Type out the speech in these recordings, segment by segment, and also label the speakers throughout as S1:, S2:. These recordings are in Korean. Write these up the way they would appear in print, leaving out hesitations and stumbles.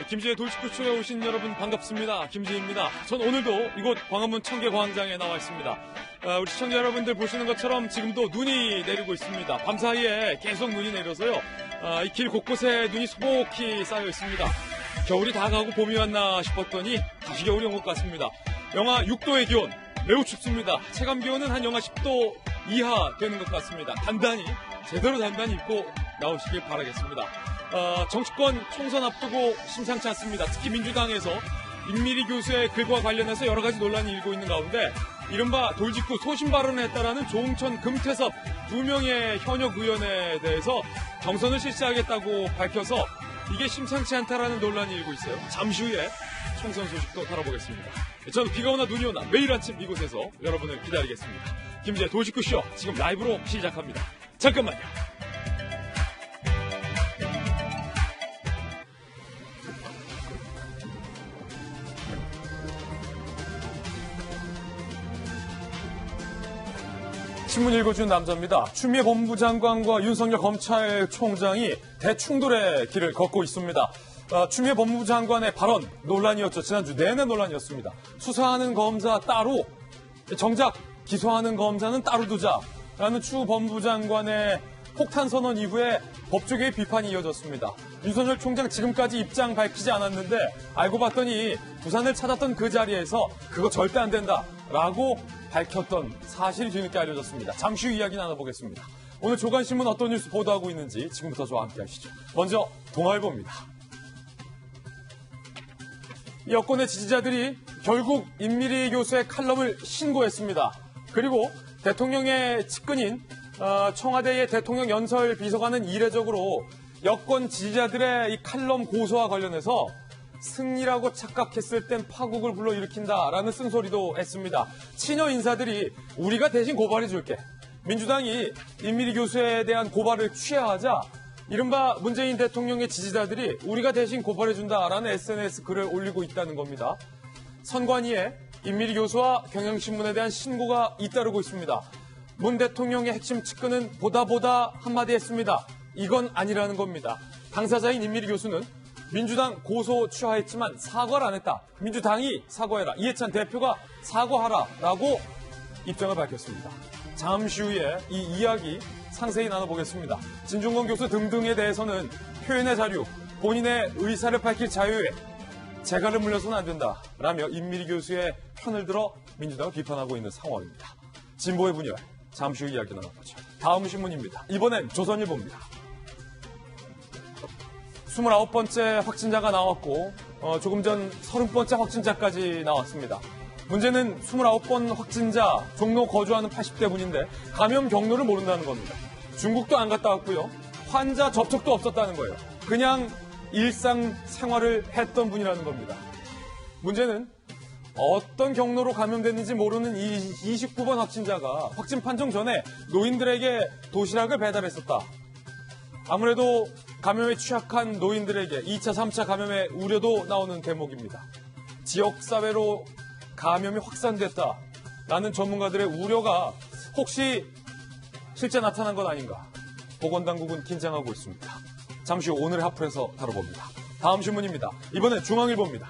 S1: 김지혜 돌직구쇼에 오신 여러분 반갑습니다. 김지혜입니다. 전 오늘도 이곳 광화문 청계광장에 나와 있습니다. 우리 시청자 여러분들 보시는 것처럼 지금도 눈이 내리고 있습니다. 밤사이에 계속 눈이 내려서요. 이 길 곳곳에 눈이 소복히 쌓여 있습니다. 겨울이 다 가고 봄이 왔나 싶었더니 다시 겨울이 온 것 같습니다. 영하 6도의 기온, 매우 춥습니다. 체감 기온은 한 영하 10도 이하 되는 것 같습니다. 제대로 단단히 입고 나오시길 바라겠습니다. 정치권 총선 앞두고 심상치 않습니다. 특히 민주당에서 임미리 교수의 글과 관련해서 여러 가지 논란이 일고 있는 가운데 이른바 돌직구 소신 발언을 했다라는 조응천, 금태섭 두 명의 현역 의원에 대해서 경선을 실시하겠다고 밝혀서 이게 심상치 않다라는 논란이 일고 있어요. 잠시 후에 총선 소식도 다뤄보겠습니다. 저는 비가 오나 눈이 오나 매일 아침 이곳에서 여러분을 기다리겠습니다. 김지혜 돌직구쇼 지금 라이브로 시작합니다. 잠깐만요. 신문 읽어준 남자입니다. 추미애 법무부 장관과 윤석열 검찰총장이 대충돌의 길을 걷고 있습니다. 추미애 법무부 장관의 발언 논란이었죠. 지난주 내내 논란이었습니다. 수사하는 검사 따로, 정작 기소하는 검사는 따로 두자라는 추 법무부 장관의 폭탄 선언 이후에 법조계의 비판이 이어졌습니다. 윤석열 총장 지금까지 입장 밝히지 않았는데 알고 봤더니 부산을 찾았던 그 자리에서 그거 절대 안 된다라고 밝혔던 사실이 뒤늦게 알려졌습니다. 잠시 후 이야기 나눠보겠습니다. 오늘 조간신문 어떤 뉴스 보도하고 있는지 지금부터 저와 함께 하시죠. 먼저 동아일보입니다. 여권의 지지자들이 결국 임미리 교수의 칼럼을 신고했습니다. 그리고 대통령의 측근인 청와대의 대통령 연설 비서관은 이례적으로 여권 지지자들의 이 칼럼 고소와 관련해서 승리라고 착각했을 땐 파국을 불러일으킨다라는 쓴소리도 했습니다. 친여 인사들이 우리가 대신 고발해줄게. 민주당이 임미리 교수에 대한 고발을 취하하자 이른바 문재인 대통령의 지지자들이 우리가 대신 고발해준다라는 SNS 글을 올리고 있다는 겁니다. 선관위에 임미리 교수와 경향신문에 대한 신고가 잇따르고 있습니다. 문 대통령의 핵심 측근은 보다 한마디 했습니다. 이건 아니라는 겁니다. 당사자인 임미리 교수는 민주당 고소 취하했지만 사과를 안 했다. 민주당이 사과해라. 이해찬 대표가 사과하라라고 입장을 밝혔습니다. 잠시 후에 이 이야기 상세히 나눠보겠습니다. 진중권 교수 등등에 대해서는 표현의 자유, 본인의 의사를 밝힐 자유에 재갈을 물려서는 안 된다라며 임미리 교수의 편을 들어 민주당을 비판하고 있는 상황입니다. 진보의 분열, 잠시 후 이야기 나눠보죠. 다음 신문입니다. 이번엔 조선일보입니다. 29번째 확진자가 나왔고 조금 전 30번째 확진자까지 나왔습니다. 문제는 29번 확진자, 종로 거주하는 80대 분인데 감염 경로를 모른다는 겁니다. 중국도 안 갔다 왔고요. 환자 접촉도 없었다는 거예요. 그냥 일상생활을 했던 분이라는 겁니다. 문제는 어떤 경로로 감염됐는지 모르는 이 29번 확진자가 확진 판정 전에 노인들에게 도시락을 배달했었다. 아무래도 감염에 취약한 노인들에게 2차, 3차 감염의 우려도 나오는 대목입니다. 지역사회로 감염이 확산됐다라는 전문가들의 우려가 혹시 실제 나타난 건 아닌가? 보건당국은 긴장하고 있습니다. 잠시 후 오늘의 핫플에서 다뤄봅니다. 다음 신문입니다. 이번엔 중앙일보입니다.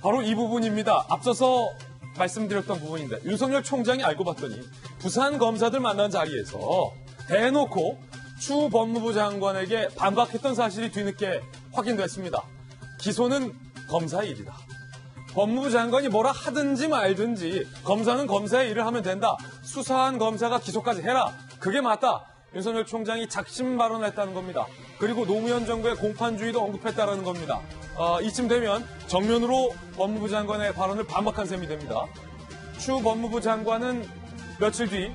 S1: 바로 이 부분입니다. 앞서서 말씀드렸던 부분인데 윤석열 총장이 알고 봤더니 부산 검사들 만난 자리에서 대놓고 추 법무부 장관에게 반박했던 사실이 뒤늦게 확인됐습니다. 기소는 검사의 일이다. 법무부 장관이 뭐라 하든지 말든지 검사는 검사의 일을 하면 된다. 수사한 검사가 기소까지 해라. 그게 맞다. 윤석열 총장이 작심 발언했다는 겁니다. 그리고 노무현 정부의 공판주의도 언급했다는 겁니다. 이쯤 되면 정면으로 법무부 장관의 발언을 반박한 셈이 됩니다. 추 법무부 장관은 며칠 뒤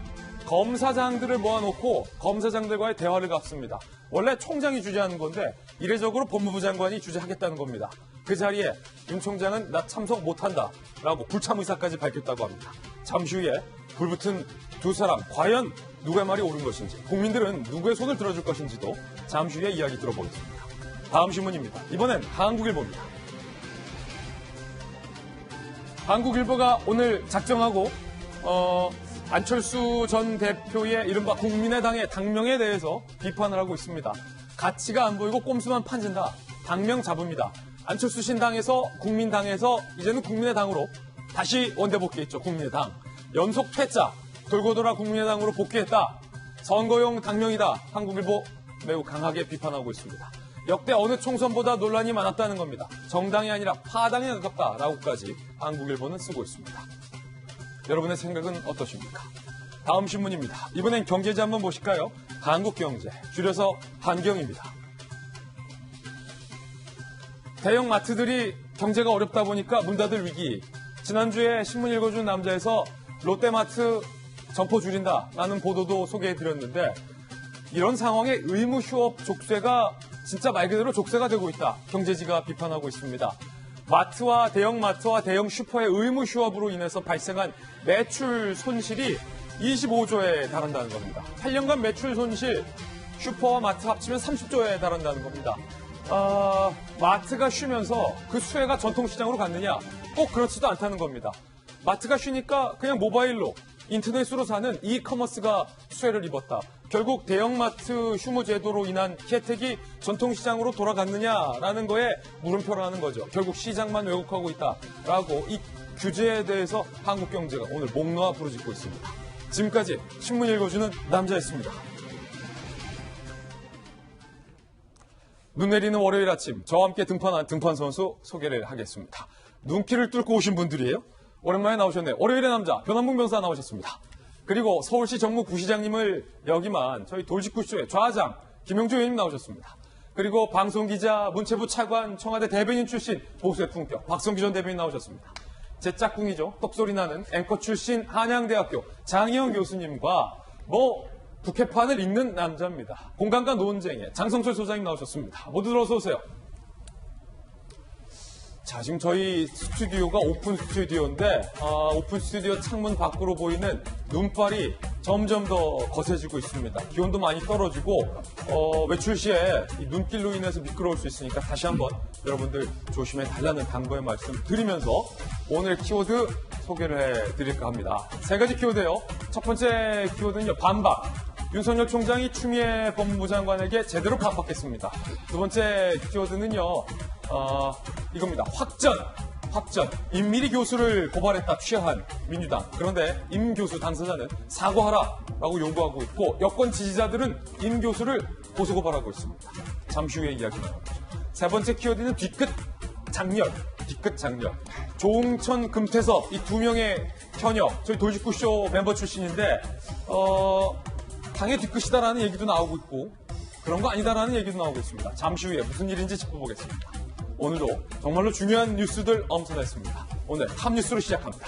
S1: 검사장들을 모아놓고 검사장들과의 대화를 갖습니다. 원래 총장이 주재하는 건데 이례적으로 법무부 장관이 주재하겠다는 겁니다. 그 자리에 윤 총장은 나 참석 못한다라고 불참 의사까지 밝혔다고 합니다. 잠시 후에 불붙은 두 사람 과연 누구의 말이 옳은 것인지 국민들은 누구의 손을 들어줄 것인지도 잠시 후에 이야기 들어보겠습니다. 다음 신문입니다. 이번엔 한국일보입니다. 한국일보가 오늘 작정하고 안철수 전 대표의 이른바 국민의당의 당명에 대해서 비판을 하고 있습니다. 가치가 안 보이고 꼼수만 판진다. 당명 잡읍니다. 안철수 신당에서 국민당에서 이제는 국민의당으로 다시 원대 복귀했죠. 국민의당. 연속 퇴짜. 돌고 돌아 국민의당으로 복귀했다. 선거용 당명이다. 한국일보 매우 강하게 비판하고 있습니다. 역대 어느 총선보다 논란이 많았다는 겁니다. 정당이 아니라 파당에 가깝다라고까지 한국일보는 쓰고 있습니다. 여러분의 생각은 어떠십니까? 다음 신문입니다. 이번엔 경제지 한번 보실까요? 한국경제, 줄여서 한경입니다. 대형 마트들이 경제가 어렵다 보니까 문 닫을 위기. 지난주에 신문 읽어준 남자에서 롯데마트 점포 줄인다라는 보도도 소개해드렸는데 이런 상황에 의무 휴업 족쇄가 진짜 말 그대로 족쇄가 되고 있다. 경제지가 비판하고 있습니다. 마트와 대형 슈퍼의 의무 휴업으로 인해서 발생한 매출 손실이 25조에 달한다는 겁니다. 8년간 매출 손실 슈퍼와 마트 합치면 30조에 달한다는 겁니다. 마트가 쉬면서 그 수혜가 전통시장으로 갔느냐? 꼭 그렇지도 않다는 겁니다. 마트가 쉬니까 그냥 모바일로 인터넷으로 사는 이커머스가 수혜를 입었다. 결국 대형마트 휴무 제도로 인한 혜택이 전통시장으로 돌아갔느냐라는 거에 물음표라는 거죠. 결국 시장만 왜곡하고 있다라고 이 규제에 대해서 한국경제가 오늘 목 놓아 부르짖고 있습니다. 지금까지 신문 읽어주는 남자였습니다. 눈 내리는 월요일 아침 저와 함께 등판한 등판선수 소개를 하겠습니다. 눈길을 뚫고 오신 분들이에요. 오랜만에 나오셨네요. 월요일의 남자 변한봉 변호사 나오셨습니다. 그리고 서울시 정무부시장님을 역임한 저희 돌직구쇼의 좌장 김영주 의원님 나오셨습니다. 그리고 방송기자, 문체부 차관, 청와대 대변인 출신 보수의 품격 박성기 전 대변인 나오셨습니다. 제 짝꿍이죠. 똑소리 나는 앵커 출신 한양대학교 장희영 교수님과 국회판을 읽는 남자입니다. 공간과 논쟁의 장성철 소장님 나오셨습니다. 모두 어서 오세요. 자, 지금 저희 스튜디오가 오픈 스튜디오인데 오픈 스튜디오 창문 밖으로 보이는 눈발이 점점 더 거세지고 있습니다. 기온도 많이 떨어지고 외출 시에 이 눈길로 인해서 미끄러울 수 있으니까 다시 한번 여러분들 조심해 달라는 당부의 말씀 드리면서 오늘 키워드 소개를 해드릴까 합니다. 세 가지 키워드예요. 첫 번째 키워드는요. 반박. 윤석열 총장이 추미애 법무부 장관에게 제대로 반박했습니다. 두 번째 키워드는요. 이겁니다. 확전. 임미리 교수를 고발했다 취하한 민주당. 그런데 임 교수 당사자는 사과하라라고 요구하고 있고 여권 지지자들은 임 교수를 고소고발하고 있습니다. 잠시 후에 이야기 나눠보죠. 세 번째 키워드는 뒤끝 장렬. 조응천, 금태섭 이 두 명의 현역 저희 돌직구쇼 멤버 출신인데 당의 뒤끝이다라는 얘기도 나오고 있고 그런 거 아니다라는 얘기도 나오고 있습니다. 잠시 후에 무슨 일인지 짚어보겠습니다. 오늘도 정말로 중요한 뉴스들 엄선했습니다. 오늘 탑뉴스로 시작합니다.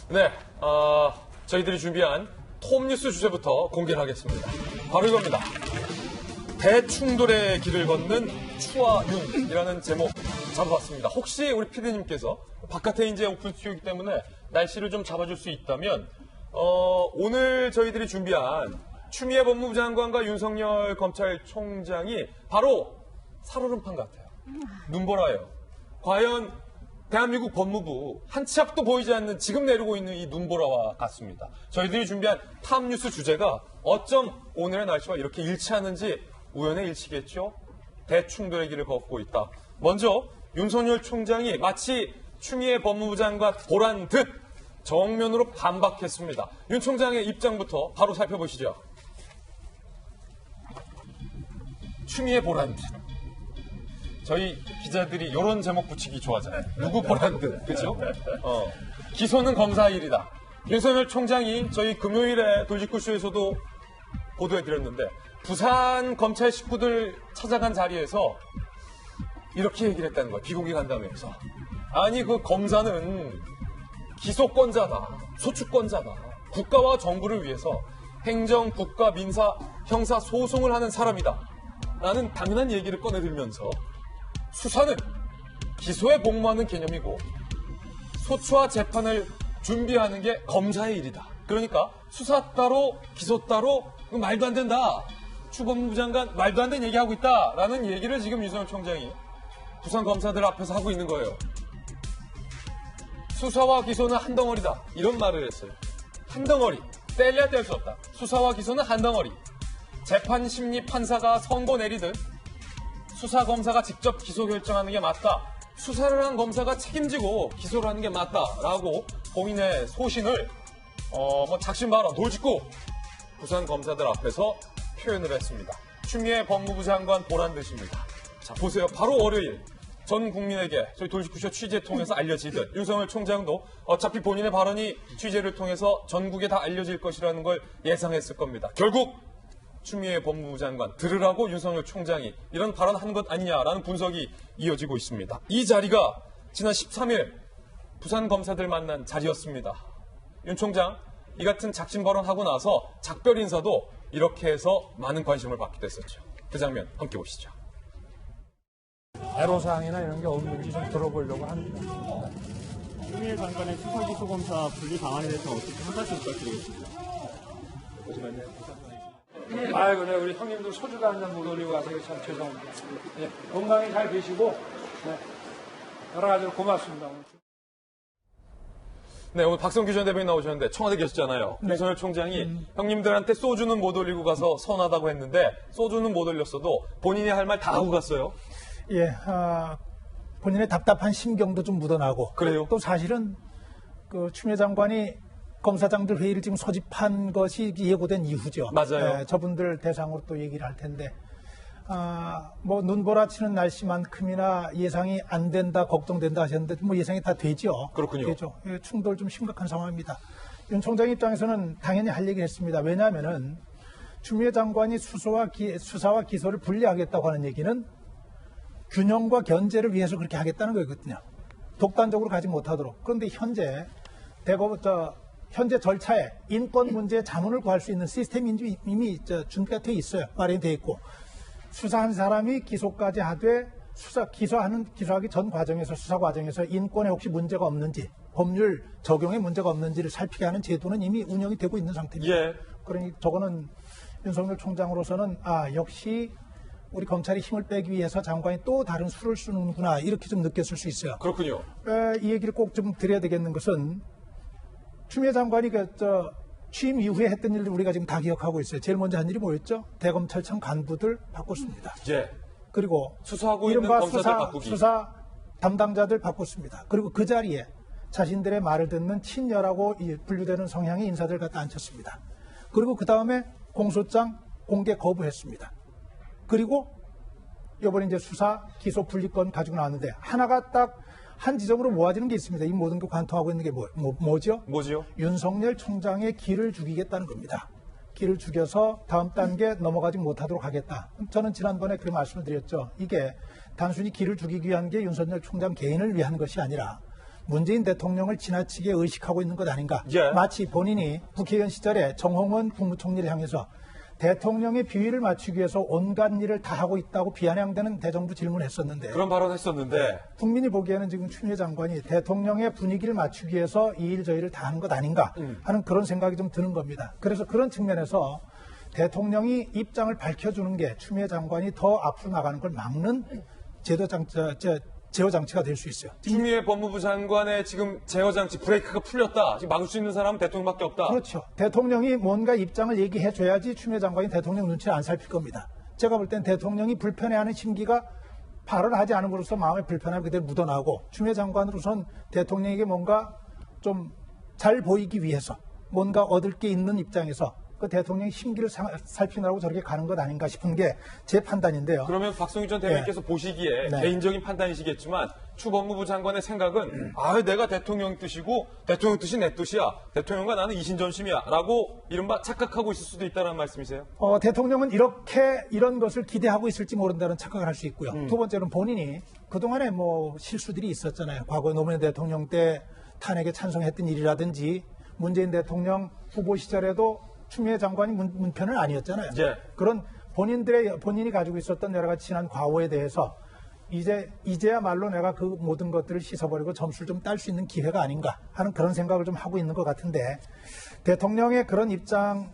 S1: 네, 저희들이 준비한 톱뉴스 주제부터 공개를 하겠습니다. 바로 이겁니다. 대충돌의 길을 걷는 추와 윤이라는 제목 잡아봤습니다. 혹시 우리 PD님께서 바깥에 이제 오픈 스튜디오이기 때문에 날씨를 좀 잡아줄 수 있다면 오늘 저희들이 준비한 추미애 법무부 장관과 윤석열 검찰총장이 바로 살얼음판 같아요. 눈보라예요. 과연 대한민국 법무부 한 치 앞도 보이지 않는 지금 내리고 있는 이 눈보라와 같습니다. 저희들이 준비한 탑뉴스 주제가 어쩜 오늘의 날씨와 이렇게 일치하는지 우연의 일치겠죠? 대충돌의 길을 걷고 있다. 먼저 윤석열 총장이 마치 추미애 법무부 장관 보란 듯 정면으로 반박했습니다. 윤 총장의 입장부터 바로 살펴보시죠. 추미애 보란 듯. 저희 기자들이 이런 제목 붙이기 좋아하잖아요. 누구 보란 듯, 그죠? 기소는 검사 일이다. 윤석열 총장이 저희 금요일에 돌직구쇼에서도 보도해드렸는데 부산 검찰 식구들 찾아간 자리에서 이렇게 얘기를 했다는 거예요. 비공개 간담회에서. 아니 그 검사는 기소권자다. 소추권자다. 국가와 정부를 위해서 행정, 국가, 민사, 형사 소송을 하는 사람이다. 라는 당연한 얘기를 꺼내들면서 수사는 기소에 복무하는 개념이고 소추와 재판을 준비하는 게 검사의 일이다. 그러니까 수사 따로 기소 따로 말도 안 된다. 추 법무부 장관 말도 안 되는 얘기하고 있다라는 얘기를 지금 윤석열 총장이 부산 검사들 앞에서 하고 있는 거예요. 수사와 기소는 한 덩어리다. 이런 말을 했어요. 한 덩어리. 떼려야 뗄 수 없다. 수사와 기소는 한 덩어리. 재판 심리 판사가 선고 내리듯 수사 검사가 직접 기소 결정하는 게 맞다. 수사를 한 검사가 책임지고 기소를 하는 게 맞다라고 본인의 소신을 작심발언 돌직구 부산 검사들 앞에서 표현을 했습니다. 추미애 법무부 장관 보란 듯입니다. 자, 보세요. 바로 월요일 전 국민에게 저희 돌직구쇼 취재 통해서 알려지듯 윤석열 총장도 어차피 본인의 발언이 취재를 통해서 전국에 다 알려질 것이라는 걸 예상했을 겁니다. 결국 추미애 법무부 장관 들으라고 윤석열 총장이 이런 발언한 것 아니냐라는 분석이 이어지고 있습니다. 이 자리가 지난 13일 부산 검사들 만난 자리였습니다. 윤 총장 이 같은 작심 발언하고 나서 작별 인사도 이렇게 해서 많은 관심을 받기도 했었죠. 그 장면 함께 보시죠.
S2: 애로사항이나 이런 게 없는지 좀 들어보려고 합니다.
S3: 추미애 장관의 수사기소검사 분리 방안에 대해서 어떻게 한 말씀 부탁드리겠습니다.
S2: 아이고, 네, 우리 형님들 소주도 한 잔 못 올리고 가서 참 죄송합니다. 네, 건강히 잘 계시고, 네, 여러 가지로 고맙습니다.
S1: 네, 오늘 박성규 전 대변인 나오셨는데 청와대 계셨잖아요.
S2: 네.
S1: 윤석열 총장이 형님들한테 소주는 못 올리고 가서 서운하다고 했는데 소주는 못 올렸어도 본인이 할 말 다 하고 갔어요.
S4: 예, 본인의 답답한 심경도 좀 묻어나고.
S1: 그래요?
S4: 또 사실은 그 추미애 장관이 검사장들 회의를 지금 소집한 것이 예고된 이후죠.
S1: 맞아요.
S4: 예, 저분들 대상으로 또 얘기를 할 텐데. 뭐 눈보라치는 날씨만큼이나 예상이 안 된다, 걱정된다 하셨는데 뭐 예상이 다 되죠.
S1: 그렇군요.
S4: 되죠. 예, 충돌 좀 심각한 상황입니다. 윤 총장 입장에서는 당연히 할 얘기를 했습니다. 왜냐하면은 추미애 장관이 수사와 기소를 분리하겠다고 하는 얘기는 균형과 견제를 위해서 그렇게 하겠다는 거거든요. 독단적으로 가지 못하도록. 그런데 현재 현재 절차에 인권 문제에 자문을 구할 수 있는 시스템이 이미 준비가 돼 있어요. 마련돼 있고. 수사한 사람이 기소까지 하되 기소하기 전 과정에서 수사 과정에서 인권에 혹시 문제가 없는지 법률 적용에 문제가 없는지를 살피게 하는 제도는 이미 운영이 되고 있는 상태입니다.
S1: 예.
S4: 그러니 저거는 윤석열 총장으로서는 역시 우리 검찰이 힘을 빼기 위해서 장관이 또 다른 수를 쓰는구나 이렇게 좀 느꼈을 수 있어요.
S1: 그렇군요.
S4: 이 얘기를 꼭 좀 드려야 되겠는 것은 추미애 장관이 취임 이후에 했던 일들 우리가 지금 다 기억하고 있어요. 제일 먼저 한 일이 뭐였죠? 대검찰청 간부들 바꿨습니다.
S1: 예.
S4: 그리고
S1: 수사하고 있는
S4: 이른바
S1: 검사들 바꾸기.
S4: 수사 담당자들 바꿨습니다. 그리고 그 자리에 자신들의 말을 듣는 친여라고 분류되는 성향의 인사들 갖다 앉혔습니다. 그리고 그 다음에 공소장 공개 거부했습니다. 그리고 이번에 이제 수사 기소 분리권 가지고 나왔는데 하나가 딱 한 지점으로 모아지는 게 있습니다. 이 모든 걸 관통하고 있는 게 뭐죠?
S1: 뭐지요?
S4: 윤석열 총장의 기를 죽이겠다는 겁니다. 기를 죽여서 다음 단계 넘어가지 못하도록 하겠다. 저는 지난번에 그런 말씀을 드렸죠. 이게 단순히 기를 죽이기 위한 게 윤석열 총장 개인을 위한 것이 아니라 문재인 대통령을 지나치게 의식하고 있는 것 아닌가.
S1: 예.
S4: 마치 본인이 국회의원 시절에 정홍원 국무총리를 향해서 대통령의 비위를 맞추기 위해서 온갖 일을 다 하고 있다고 비아냥대는 대정부 질문을 했었는데
S1: 그런 발언 했었는데
S4: 국민이 보기에는 지금 추미애 장관이 대통령의 분위기를 맞추기 위해서 이 일 저 일을 다 하는 것 아닌가 하는 그런 생각이 좀 드는 겁니다. 그래서 그런 측면에서 대통령이 입장을 밝혀주는 게 추미애 장관이 더 앞으로 나가는 걸 막는 제어 장치가 될 수 있어요.
S1: 추미애 법무부 장관의 지금 제어 장치 브레이크가 풀렸다. 지금 막을 수 있는 사람은 대통령밖에 없다.
S4: 그렇죠. 대통령이 뭔가 입장을 얘기해줘야지 추미애 장관이 대통령 눈치를 안 살필 겁니다. 제가 볼 땐 대통령이 불편해하는 심기가 발언하지 않음으로써 마음의 불편함이 그대로 묻어나고 추미애 장관으로선 대통령에게 뭔가 좀 잘 보이기 위해서 뭔가 얻을 게 있는 입장에서 그 대통령의 심기를 살피느라고 저렇게 가는 것 아닌가 싶은 게 제 판단인데요.
S1: 그러면 박성규 전 대변인께서 보시기에
S4: 네.
S1: 개인적인 판단이시겠지만 추 법무부 장관의 생각은 내가 대통령 뜻이고 대통령 뜻이 내 뜻이야. 대통령과 나는 이신전심이야. 라고 이른바 착각하고 있을 수도 있다는 말씀이세요?
S4: 대통령은 이런 것을 기대하고 있을지 모른다는 착각을 할 수 있고요. 두 번째는 본인이 그동안에 뭐 실수들이 있었잖아요. 과거에 노무현 대통령 때 탄핵에 찬성했던 일이라든지 문재인 대통령 후보 시절에도 추미애 장관이 문편은 아니었잖아요.
S1: 예.
S4: 그런 본인이 가지고 있었던 여러 가지 지난 과오에 대해서 이제야말로 내가 그 모든 것들을 씻어버리고 점수를 좀 딸 수 있는 기회가 아닌가 하는 그런 생각을 좀 하고 있는 것 같은데 대통령의 그런 입장을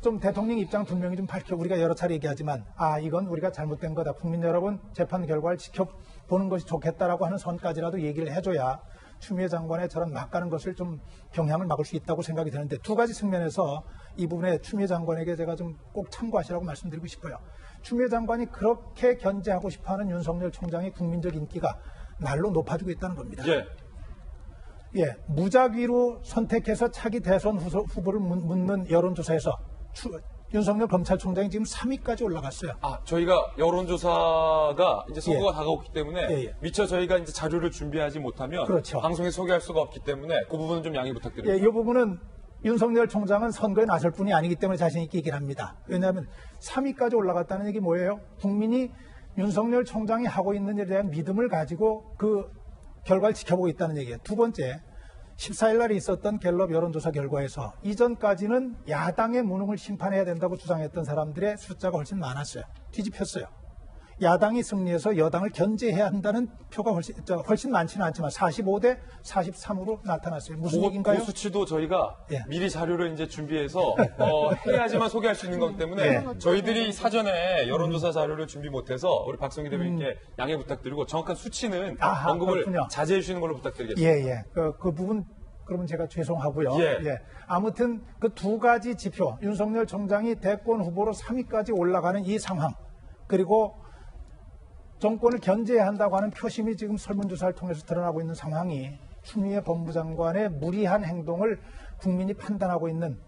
S4: 좀 대통령 입장 분명히 좀 밝혀 우리가 여러 차례 얘기하지만 이건 우리가 잘못된 거다. 국민 여러분 재판 결과를 지켜보는 것이 좋겠다라고 하는 선까지라도 얘기를 해줘야 추미애 장관의 저런 막 가는 것을 좀 경향을 막을 수 있다고 생각이 드는데 두 가지 측면에서 이 부분에 추미애 장관에게 제가 좀 꼭 참고하시라고 말씀드리고 싶어요. 추미애 장관이 그렇게 견제하고 싶어하는 윤석열 총장의 국민적 인기가 날로 높아지고 있다는 겁니다. 예, 무작위로 선택해서 차기 대선 후보를 묻는 여론조사에서 윤석열 검찰총장이 지금 3위까지 올라갔어요.
S1: 저희가 여론조사가 이제 선거가 다가오기 때문에 미처 저희가 이제 자료를 준비하지 못하면
S4: 그렇죠.
S1: 방송에 소개할 수가 없기 때문에 그 부분은 좀 양해 부탁드립니다.
S4: 예, 이 부분은 윤석열 총장은 선거에 나설 분이 아니기 때문에 자신 있게 얘기를 합니다. 왜냐하면 3위까지 올라갔다는 얘기 뭐예요? 국민이 윤석열 총장이 하고 있는 일에 대한 믿음을 가지고 그 결과를 지켜보고 있다는 얘기예요. 두 번째, 14일 날에 있었던 갤럽 여론조사 결과에서 이전까지는 야당의 무능을 심판해야 된다고 주장했던 사람들의 숫자가 훨씬 많았어요. 뒤집혔어요. 야당이 승리해서 여당을 견제해야 한다는 표가 훨씬 많지는 않지만 45대 43으로 나타났어요. 무슨 얘기인가요?
S1: 그 수치도 저희가
S4: 예.
S1: 미리 자료를 이제 준비해서 해야지만 소개할 수 있는 거기 때문에 저희들이 사전에 여론조사 자료를 준비 못해서 우리 박성희 대변인께 양해 부탁드리고 정확한 수치는 언급을
S4: 그렇군요.
S1: 자제해 주시는 걸로 부탁드리겠습니다.
S4: 예. 그 부분 그러면 제가 죄송하고요.
S1: 예.
S4: 아무튼 그 두 가지 지표, 윤석열 총장이 대권 후보로 3위까지 올라가는 이 상황, 그리고 정권을 견제해야 한다고 하는 표심이 지금 설문조사를 통해서 드러나고 있는 상황이 추미애 법무장관의 무리한 행동을 국민이 판단하고 있는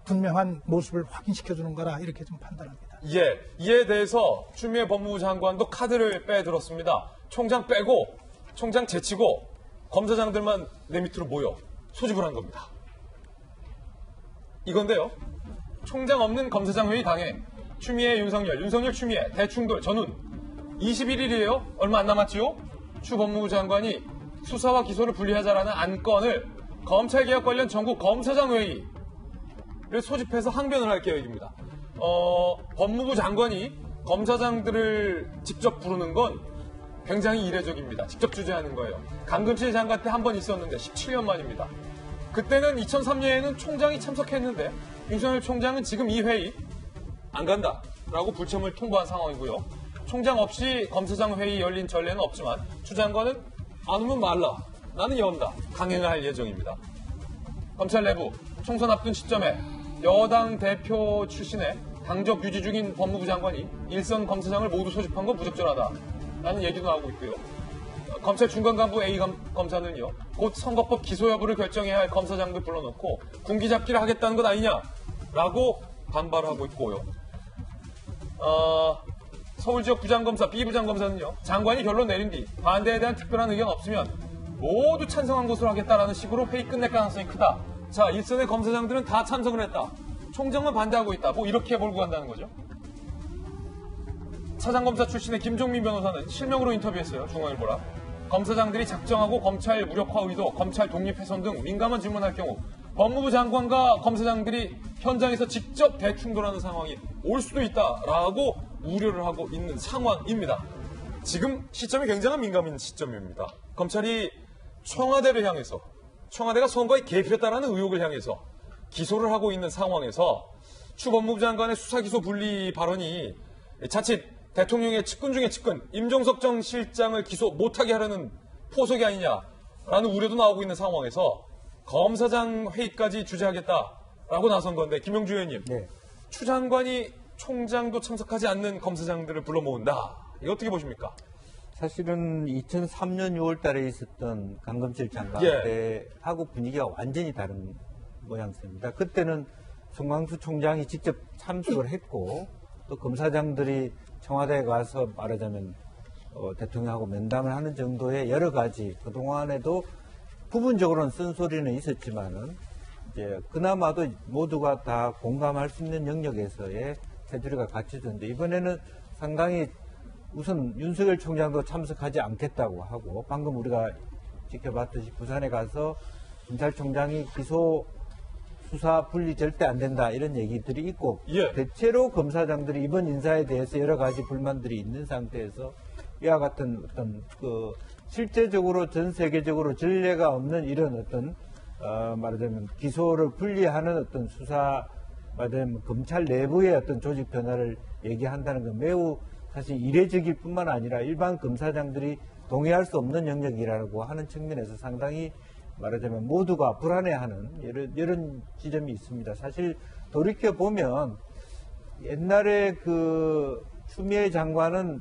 S4: 분명한 모습을 확인시켜주는 거라 이렇게 좀 판단합니다.
S1: 예, 이에 대해서 추미애 법무부 장관도 카드를 빼들었습니다. 총장 빼고 총장 제치고 검사장들만 내 밑으로 모여 소집을 한 겁니다. 이건데요. 총장 없는 검사장 회의 당해 추미애 윤석열 추미애 대충돌 전운 21일이에요. 얼마 안 남았지요. 추 법무부 장관이 수사와 기소를 분리하자라는 안건을 검찰개혁 관련 전국 검사장 회의를 소집해서 항변을 할 계획입니다. 법무부 장관이 검사장들을 직접 부르는 건 굉장히 이례적입니다. 직접 주재하는 거예요. 강금실 장관 때 한 번 있었는데 17년 만입니다. 그때는 2003년에는 총장이 참석했는데 윤석열 총장은 지금 이 회의 안 간다라고 불참을 통보한 상황이고요. 총장 없이 검사장 회의 열린 전례는 없지만 추 장관은 안 오면 말라. 나는 연다. 강행을 할 예정입니다. 검찰 내부 총선 앞둔 시점에 여당 대표 출신의 당적 유지 중인 법무부 장관이 일선 검사장을 모두 소집한 건 부적절하다라는 얘기도 나오고 있고요. 검찰 중간 간부 A 검사는요. 곧 선거법 기소 여부를 결정해야 할 검사장들 불러놓고 군기 잡기를 하겠다는 것 아니냐라고 반발하고 있고요. 서울지역 부장검사, B부장검사는요. 장관이 결론 내린 뒤 반대에 대한 특별한 의견 없으면 모두 찬성한 것으로 하겠다라는 식으로 회의 끝낼 가능성이 크다. 자, 일선의 검사장들은 다 참석을 했다. 총장만 반대하고 있다. 뭐 이렇게 몰고 간다는 거죠. 차장검사 출신의 김종민 변호사는 실명으로 인터뷰했어요. 중앙일보랑. 검사장들이 작정하고 검찰 무력화 의도, 검찰 독립 훼손 등 민감한 질문할 경우 법무부 장관과 검사장들이 현장에서 직접 대충돌하는 상황이 올 수도 있다라고 우려를 하고 있는 상황입니다. 지금 시점이 굉장히 민감한 시점입니다. 검찰이 청와대를 향해서 청와대가 선거에 개입했다라는 의혹을 향해서 기소를 하고 있는 상황에서 추 법무부 장관의 수사기소 분리 발언이 자칫 대통령의 측근 중에 측근 임종석 전 실장을 기소 못하게 하려는 포석이 아니냐라는 우려도 나오고 있는 상황에서 검사장 회의까지 주재하겠다라고 나선 건데 김영주 의원님, 추 장관이 총장도 참석하지 않는 검사장들을 불러 모은다. 이거 어떻게 보십니까?
S5: 사실은 2003년 6월 달에 있었던 강금실 장관 때하고 분위기가 완전히 다른 모양새입니다. 그때는 송광수 총장이 직접 참석을 했고 또 검사장들이 청와대에 가서 말하자면 대통령하고 면담을 하는 정도의 여러 가지 그동안에도 부분적으로는 쓴소리는 있었지만은 이제 그나마도 모두가 다 공감할 수 있는 영역에서의 테두리가 갖춰졌는데 이번에는 상당히 우선 윤석열 총장도 참석하지 않겠다고 하고 방금 우리가 지켜봤듯이 부산에 가서 검찰총장이 기소 수사 분리 절대 안 된다 이런 얘기들이 있고 대체로 검사장들이 이번 인사에 대해서 여러 가지 불만들이 있는 상태에서 이와 같은 어떤 그 실제적으로 전 세계적으로 전례가 없는 이런 어떤 말하자면 기소를 분리하는 어떤 수사 말하자면 검찰 내부의 어떤 조직 변화를 얘기한다는 건 매우 사실 이례적일 뿐만 아니라 일반 검사장들이 동의할 수 없는 영역이라고 하는 측면에서 상당히 말하자면 모두가 불안해하는 이런 지점이 있습니다. 사실 돌이켜 보면 옛날에 그 추미애 장관은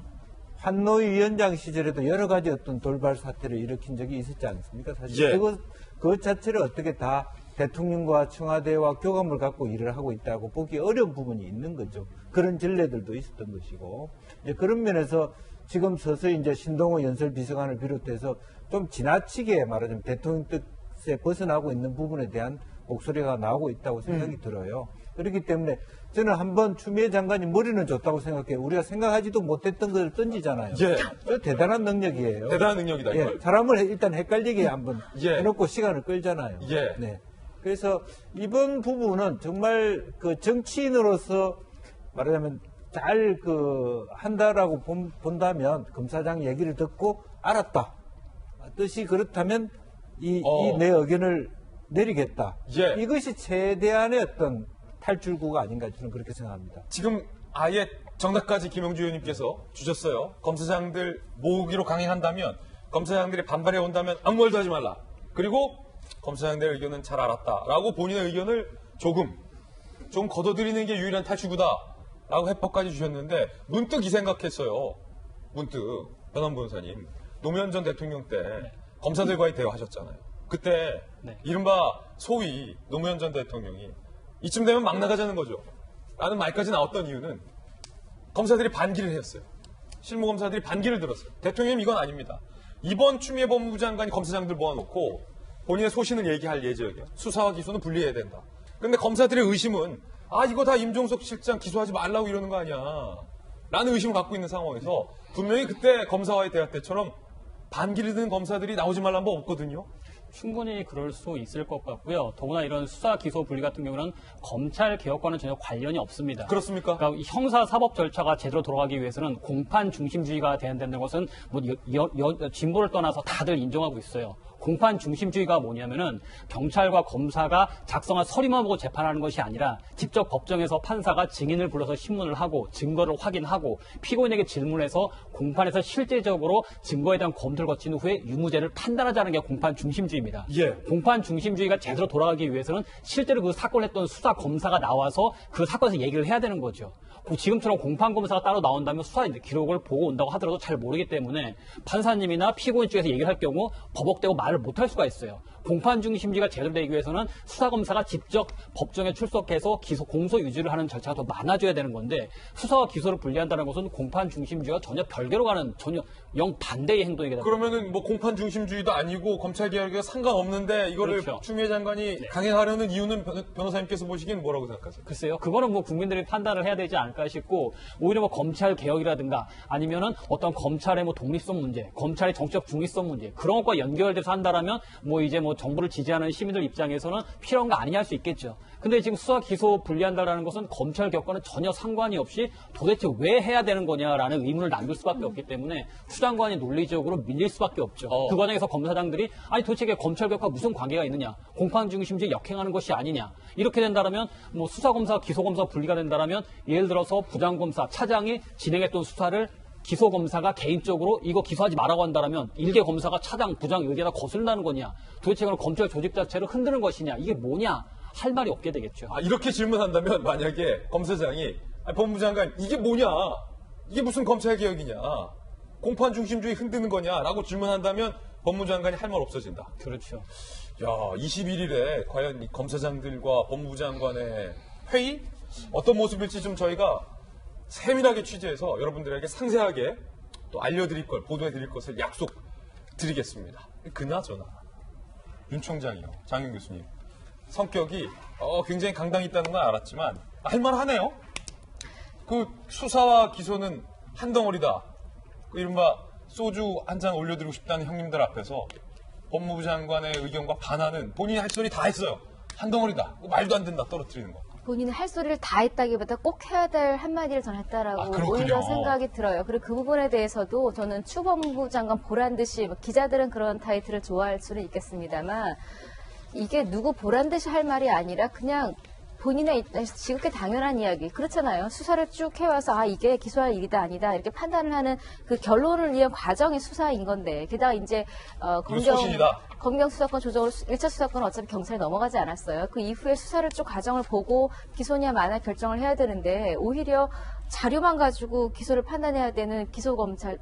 S5: 환노위 위원장 시절에도 여러 가지 어떤 돌발 사태를 일으킨 적이 있었지 않습니까? 사실
S1: 예.
S5: 그것 자체를 어떻게 다 대통령과 청와대와 교감을 갖고 일을 하고 있다고 보기 어려운 부분이 있는 거죠. 그런 전례들도 있었던 것이고, 이제 그런 면에서 지금 서서히 이제 신동호 연설비서관을 비롯해서 좀 지나치게 말하자면 대통령 뜻에 벗어나고 있는 부분에 대한 목소리가 나오고 있다고 생각이 들어요. 그렇기 때문에 저는 한번 추미애 장관이 머리는 좋다고 생각해요. 우리가 생각하지도 못했던 것을 던지잖아요.
S1: 예.
S5: 저 대단한 능력이에요.
S1: 대단한 능력이다.
S5: 예,
S1: 이걸.
S5: 사람을 일단 헷갈리게 한번
S1: 예.
S5: 해놓고 시간을 끌잖아요.
S1: 예.
S5: 네. 그래서 이번 부분은 정말 그 정치인으로서 말하자면 잘 한다라고 본다면 검사장 얘기를 듣고 알았다. 뜻이 그렇다면 이 내 의견을 내리겠다.
S1: 예.
S5: 이것이 최대한의 어떤 탈출구가 아닌가 저는 그렇게 생각합니다.
S1: 지금 아예 정답까지 김영주 의원님께서 주셨어요. 검사장들 모으기로 강행한다면, 검사장들이 반발해 온다면 아무 말도 하지 말라. 그리고 검사장들의 의견은 잘 알았다라고 본인의 의견을 조금 걷어들이는 게 유일한 탈출구다라고 해법까지 주셨는데, 문득 이 생각했어요. 문득 변환 변호사님, 노무현 전 대통령 때 검사들과의 대화하셨잖아요. 그때
S3: 네.
S1: 이른바 소위 노무현 전 대통령이 이쯤 되면 막 나가자는 거죠 라는 말까지 나왔던 이유는 검사들이 반기를 했어요. 실무검사들이 반기를 들었어요. 대통령님 이건 아닙니다. 이번 추미애 법무부 장관이 검사장들 모아놓고 본인의 소신을 얘기할 예정이에요. 수사와 기소는 분리해야 된다. 근데 검사들의 의심은 이거 다 임종석 실장 기소하지 말라고 이러는 거 아니야 라는 의심을 갖고 있는 상황에서 분명히 그때 검사와의 대화 때처럼 반기를 든 검사들이 나오지 말라는 법 없거든요.
S3: 충분히 그럴 수 있을 것 같고요. 더구나 이런 수사 기소 분리 같은 경우는 검찰 개혁과는 전혀 관련이 없습니다.
S1: 그렇습니까?
S3: 그러니까 이 형사 사법 절차가 제대로 돌아가기 위해서는 공판 중심주의가 돼야 된다는 것은 뭐 진보를 떠나서 다들 인정하고 있어요. 공판 중심주의가 뭐냐면은 경찰과 검사가 작성한 서류만 보고 재판하는 것이 아니라 직접 법정에서 판사가 증인을 불러서 신문을 하고 증거를 확인하고 피고인에게 질문해서 공판에서 실제적으로 증거에 대한 검토를 거친 후에 유무죄를 판단하자는 게 공판 중심주의입니다.
S1: 예.
S3: 공판 중심주의가 제대로 돌아가기 위해서는 실제로 그 사건을 했던 수사 검사가 나와서 그 사건에서 얘기를 해야 되는 거죠. 지금처럼 공판검사가 따로 나온다면 수사 기록을 보고 온다고 하더라도 잘 모르기 때문에 판사님이나 피고인 쪽에서 얘기를 할 경우 버벅대고 말을 못할 수가 있어요. 공판 중심주의가 제대로 되기 위해서는 수사검사가 직접 법정에 출석해서 공소 유지를 하는 절차가 더 많아져야 되는 건데 수사와 기소를 분리한다는 것은 공판 중심주의와 전혀 별개로 가는 전혀 반대의 행동이기 때문에
S1: 그러면은 뭐 공판 중심주의도 아니고 검찰 개혁에 상관없는데 이거를
S3: 그렇죠.
S1: 추미애 장관이 강행하려는 이유는 변호사님께서 보시기엔 뭐라고 생각하세요?
S3: 글쎄요. 그거는 뭐 국민들이 판단을 해야 되지 않을까 싶고 오히려 뭐 검찰 개혁이라든가 아니면은 어떤 검찰의 뭐 독립성 문제, 검찰의 정치적 중립성 문제 그런 것과 연결돼서 한다라면 뭐 이제 뭐 정부를 지지하는 시민들 입장에서는 필요한 거 아니냐 할 수 있겠죠. 근데 지금 수사 기소 분리한다라는 것은 검찰 개혁과는 전혀 상관이 없이 도대체 왜 해야 되는 거냐라는 의문을 남길 수밖에 없기 때문에 수장관이 논리적으로 밀릴 수밖에 없죠. 그 과정에서 검사장들이 도대체 이게 검찰 개혁과 무슨 관계가 있느냐, 공판 중심주의 역행하는 것이 아니냐 이렇게 된다라면 뭐 수사검사, 기소검사 분리가 된다라면 예를 들어서 부장검사, 차장이 진행했던 수사를 기소검사가 개인적으로 이거 기소하지 말라고 한다면 일개 검사가 차장, 부장 의견에다 거슬린다는 거냐, 도대체 그럼 검찰 조직 자체를 흔드는 것이냐, 이게 뭐냐 할 말이 없게 되겠죠.
S1: 이렇게 질문한다면 만약에 검사장이 법무부 장관 이게 뭐냐, 이게 무슨 검찰 개혁이냐, 공판 중심주의 흔드는 거냐라고 질문한다면 법무부 장관이 할 말 없어진다.
S3: 그렇죠.
S1: 21일에 과연 이 검사장들과 법무부 장관의 회의 어떤 모습일지 좀 저희가 세밀하게 취재해서 여러분들에게 상세하게 또 알려드릴 걸, 보도해드릴 것을 약속드리겠습니다. 그나저나 윤 총장이요, 장윤 교수님 성격이 굉장히 강당이 있다는 건 알았지만 할만하네요. 그 수사와 기소는 한 덩어리다. 그 이른바 소주 한 잔 올려드리고 싶다는 형님들 앞에서 법무부 장관의 의견과 반하는 본인이 할 소리 다 했어요. 한 덩어리다. 말도 안 된다. 떨어뜨리는 거.
S6: 본인이 할 소리를 다 했다기보다 꼭 해야 될 한마디를 전했다라고
S1: 그렇군요.
S6: 오히려 생각이 들어요. 그리고 그 부분에 대해서도 저는 추 법무부 장관 보란 듯이 기자들은 그런 타이틀을 좋아할 수는 있겠습니다만 이게 누구 보란 듯이 할 말이 아니라 그냥 본인의 입장에서 지극히 당연한 이야기 그렇잖아요. 수사를 쭉 해와서 아 이게 기소할 일이다 아니다 이렇게 판단을 하는 그 결론을 위한 과정이 수사인 건데 게다가 이제
S1: 소신이다.
S6: 검경 수사권 조정으로 1차 수사권은 어차피 경찰에 넘어가지 않았어요. 그 이후에 수사를 쭉 과정을 보고 기소냐 마냐 결정을 해야 되는데 오히려 자료만 가지고 기소를 판단해야 되는 기소검사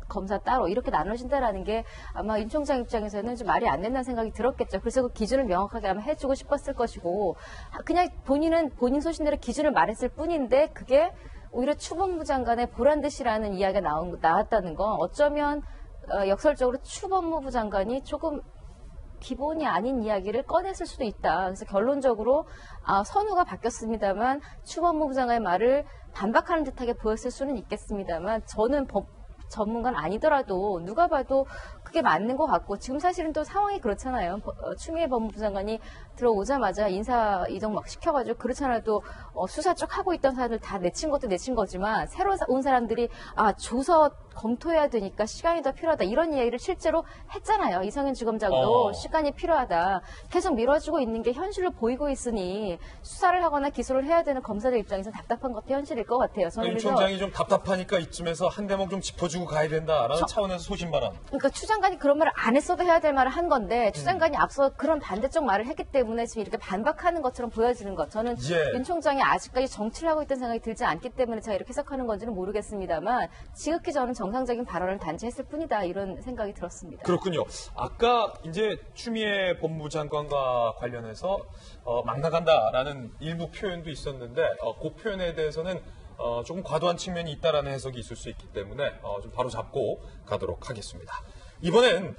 S6: 따로 이렇게 나눠진다라는 게 아마 윤 총장 입장에서는 좀 말이 안 된다는 생각이 들었겠죠. 그래서 그 기준을 명확하게 아마 해주고 싶었을 것이고 그냥 본인은 본인 소신대로 기준을 말했을 뿐인데 그게 오히려 추법무 장관의 보란듯이라는 이야기가 나왔다는 건 어쩌면 역설적으로 추법무부 장관이 조금 기본이 아닌 이야기를 꺼냈을 수도 있다. 그래서 결론적으로 선우가 바뀌었습니다만 추법무부 장관의 말을 반박하는 듯하게 보였을 수는 있겠습니다만 저는 법 전문가는 아니더라도 누가 봐도 그게 맞는 것 같고 지금 사실은 또 상황이 그렇잖아요. 추미애 법무부 장관이 들어오자마자 인사 이동 막 시켜가지고 그렇잖아도 수사 쪽 하고 있던 사람들 다 내친 것도 내친 거지만 새로 온 사람들이 조서 검토해야 되니까 시간이 더 필요하다 이런 이야기를 실제로 했잖아요. 이성윤 지검장도 시간이 필요하다. 계속 미뤄지고 있는 게 현실로 보이고 있으니 수사를 하거나 기소를 해야 되는 검사들 입장에서 답답한 것도 현실일 것 같아요. 저는
S1: 윤 총장이 좀 답답하니까 이쯤에서 한 대목 좀 짚어주고 가야 된다라는 차원에서 소신발언.
S6: 그러니까 추 장관이 그런 말을 안 했어도 해야 될 말을 한 건데 추 장관이 앞서 그런 반대쪽 말을 했기 때문에 지금 이렇게 반박하는 것처럼 보여지는 것. 저는 윤 총장이 아직까지 정치를 하고 있다는 생각이 들지 않기 때문에 제가 이렇게 해석하는 건지는 모르겠습니다만 지극히 저는 정상적인 발언을 단지 했을 뿐이다 이런 생각이 들었습니다.
S1: 그렇군요. 아까 이제 추미애 법무부 장관과 관련해서 막 나간다라는 일부 표현도 있었는데 그 표현에 대해서는 조금 과도한 측면이 있다라는 해석이 있을 수 있기 때문에 좀 바로 잡고 가도록 하겠습니다. 이번엔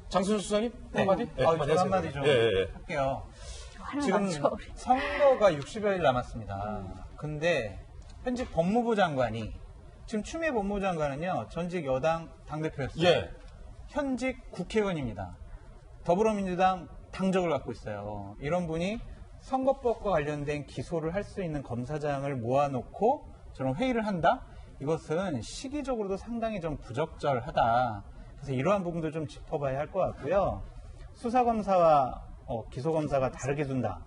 S1: 장순수 수장님 한마디?
S7: 네, 한마디 좀 할게요. 지금 선거가 60여일 남았습니다. 근데 현직 법무부 장관이 지금 추미애 법무부 장관은요 전직 여당 당대표였어요. 현직 국회의원입니다. 더불어민주당 당적을 갖고 있어요. 이런 분이 선거법과 관련된 기소를 할 수 있는 검사장을 모아놓고 저런 회의를 한다? 이것은 시기적으로도 상당히 좀 부적절하다. 그래서 이러한 부분도 좀 짚어봐야 할 것 같고요. 수사검사와 기소검사가 다르게 둔다.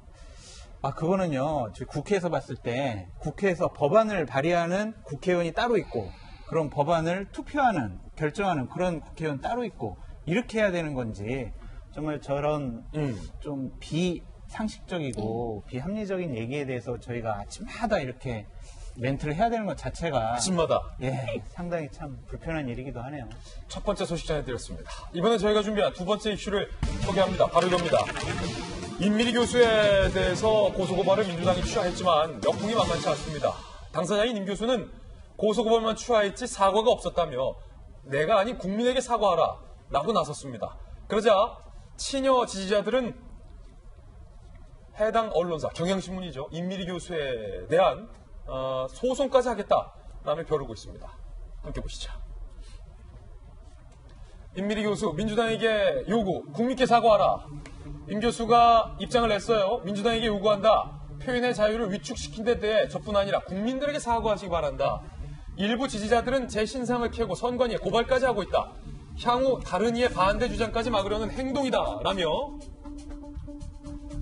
S7: 그거는요, 국회에서 봤을 때 국회에서 법안을 발의하는 국회의원이 따로 있고 그런 법안을 투표하는, 결정하는 그런 국회의원 따로 있고 이렇게 해야 되는 건지 정말 저런 좀 비상식적이고 비합리적인 얘기에 대해서 저희가 아침마다 이렇게 멘트를 해야 되는 것 자체가
S1: 아침마다
S7: 상당히 참 불편한 일이기도 하네요.
S1: 첫 번째 소식 전해드렸습니다. 이번에 저희가 준비한 두 번째 이슈를 소개합니다. 바로 이겁니다. 임미리 교수에 대해서 고소고발을 민주당이 취하했지만 역풍이 만만치 않습니다. 당사자인 임 교수는 고소고발만 취하했지 사과가 없었다며 내가 아닌 국민에게 사과하라 라고 나섰습니다. 그러자 친여 지지자들은 해당 언론사, 경향신문이죠. 임미리 교수에 대한 소송까지 하겠다라며 벼르고 있습니다. 함께 보시죠. 임미리 교수, 민주당에게 요구, 국민께 사과하라. 임 교수가 입장을 냈어요. 민주당에게 요구한다. 표현의 자유를 위축시킨 데 대해 저뿐 아니라 국민들에게 사과하시기 바란다. 일부 지지자들은 제 신상을 캐고 선관위에 고발까지 하고 있다. 향후 다른 이의 반대 주장까지 막으려는 행동이다. 라며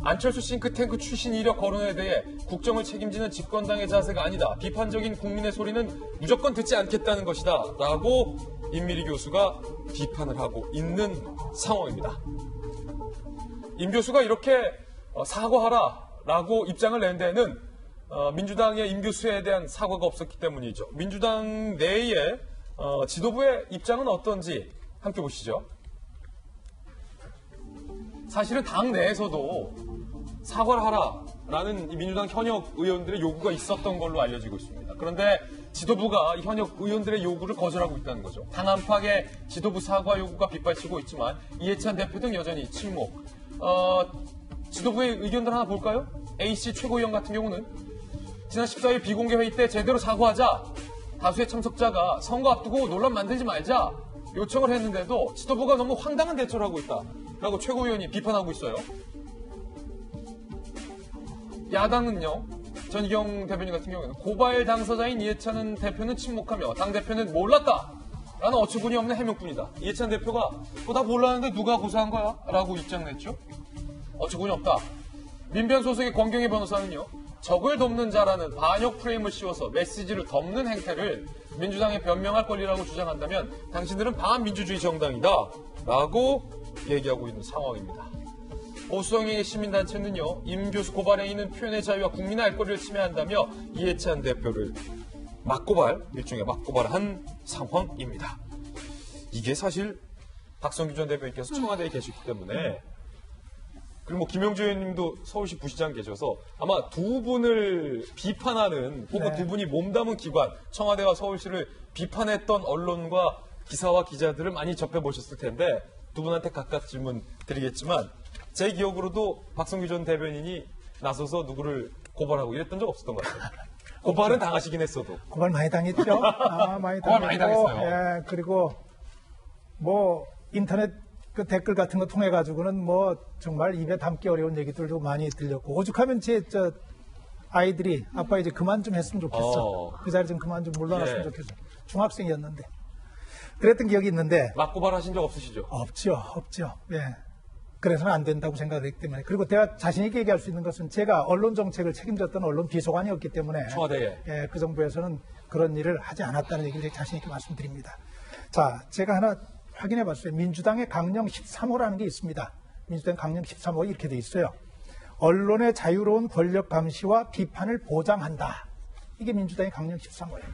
S1: 안철수 싱크탱크 출신 이력 거론에 대해 국정을 책임지는 집권당의 자세가 아니다. 비판적인 국민의 소리는 무조건 듣지 않겠다는 것이다. 라고 임미리 교수가 비판을 하고 있는 상황입니다. 임 교수가 이렇게 사과하라 라고 입장을 낸 데는 민주당의 임 교수에 대한 사과가 없었기 때문이죠. 민주당 내의 지도부의 입장은 어떤지 함께 보시죠. 사실은 당 내에서도 사과를 하라라는 민주당 현역 의원들의 요구가 있었던 걸로 알려지고 있습니다. 그런데 지도부가 현역 의원들의 요구를 거절하고 있다는 거죠. 당 안팎의 지도부 사과 요구가 빗발치고 있지만 이해찬 대표 등 여전히 침묵. 지도부의 의견들 하나 볼까요? A씨 최고위원 같은 경우는 지난 14일 비공개 회의 때 제대로 사과하자. 다수의 참석자가 선거 앞두고 논란 만들지 말자. 요청을 했는데도 지도부가 너무 황당한 대처를 하고 있다라고 최고위원이 비판하고 있어요. 야당은요. 전희경 대변인 같은 경우에는 고발 당사자인 이해찬 대표는 침묵하며 당대표는 몰랐다. 라는 어처구니 없는 해명뿐이다. 이해찬 대표가 나 몰랐는데 누가 고소한 거야? 라고 입장 냈죠. 어처구니 없다. 민변 소속의 권경희 변호사는요, 적을 돕는 자라는 반역 프레임을 씌워서 메시지를 덮는 행태를 민주당에 변명할 권리라고 주장한다면 당신들은 반민주주의 정당이다 라고 얘기하고 있는 상황입니다. 보수성의 시민단체는요, 임 교수 고발에 있는 표현의 자유와 국민의 알 권리를 침해한다며 이해찬 대표를 일종의 맞고발한 상황입니다. 이게 사실 박성규 전 대표님께서 청와대에 계시기 때문에, 그리고 뭐 김영주 의원님도 서울시 부시장 계셔서 아마 두 분을 비판하는, 혹은 두 분이 몸담은 기관, 청와대와 서울시를 비판했던 언론과 기사와 기자들을 많이 접해보셨을 텐데, 두 분한테 각각 질문 드리겠지만, 제 기억으로도 박성규 전 대변인이 나서서 누구를 고발하고 이랬던 적 없었던 것 같아요. 고발은 당하시긴 했어도.
S4: 고발 많이 당했죠. 많이
S1: 고발 많이 당했어요.
S4: 예, 그리고 뭐 인터넷 그 댓글 같은 거 통해 가지고는 뭐 정말 입에 담기 어려운 얘기들도 많이 들렸고, 오죽하면 저 아이들이 아빠 이제 그만 좀 했으면 좋겠어. 그 자리 좀 그만 좀 물러났으면 좋겠어. 중학생이었는데 그랬던 기억이 있는데.
S1: 맞고발하신 적 없으시죠?
S4: 없죠. 예. 그래서는 안 된다고 생각하기 때문에. 그리고 제가 자신 있게 얘기할 수 있는 것은 제가 언론 정책을 책임졌던 언론 비서관이었기 때문에
S1: 청와대에.
S4: 예, 그 정부에서는 그런 일을 하지 않았다는 얘기를 자신 있게 말씀드립니다. 자, 제가 하나 확인해 봤어요. 민주당의 강령 13호라는 게 있습니다. 민주당 강령 13호 이렇게 돼 있어요. 언론의 자유로운 권력 감시와 비판을 보장한다. 이게 민주당의 강령 13호예요.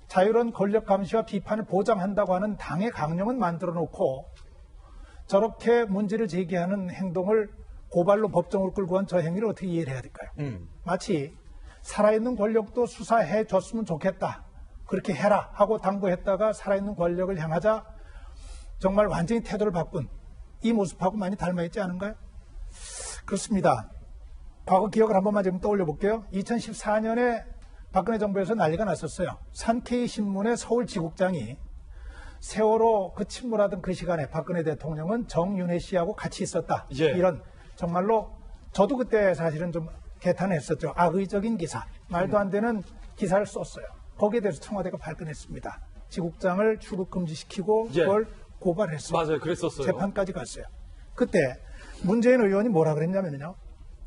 S4: 자유로운 권력 감시와 비판을 보장한다고 하는 당의 강령은 만들어 놓고 저렇게 문제를 제기하는 행동을 고발로 법정으로 끌고 간 저 행위를 어떻게 이해를 해야 될까요? 마치 살아있는 권력도 수사해 줬으면 좋겠다. 그렇게 해라 하고 당부했다가 살아있는 권력을 향하자 정말 완전히 태도를 바꾼 이 모습하고 많이 닮아있지 않은가요? 그렇습니다. 과거 기억을 한 번만 좀 떠올려 볼게요. 2014년에 박근혜 정부에서 난리가 났었어요. 산케이 신문의 서울지국장이 세월호 그 침몰하던 그 시간에 박근혜 대통령은 정윤회 씨하고 같이 있었다.
S1: 예.
S4: 이런 정말로 저도 그때 사실은 좀 개탄했었죠. 악의적인 기사, 말도 안 되는 기사를 썼어요. 거기에 대해서 청와대가 발끈했습니다. 지국장을 출국 금지시키고 그걸 고발했어요.
S1: 맞아요. 그랬었어요.
S4: 재판까지 갔어요. 그때 문재인 의원이 뭐라 그랬냐면요.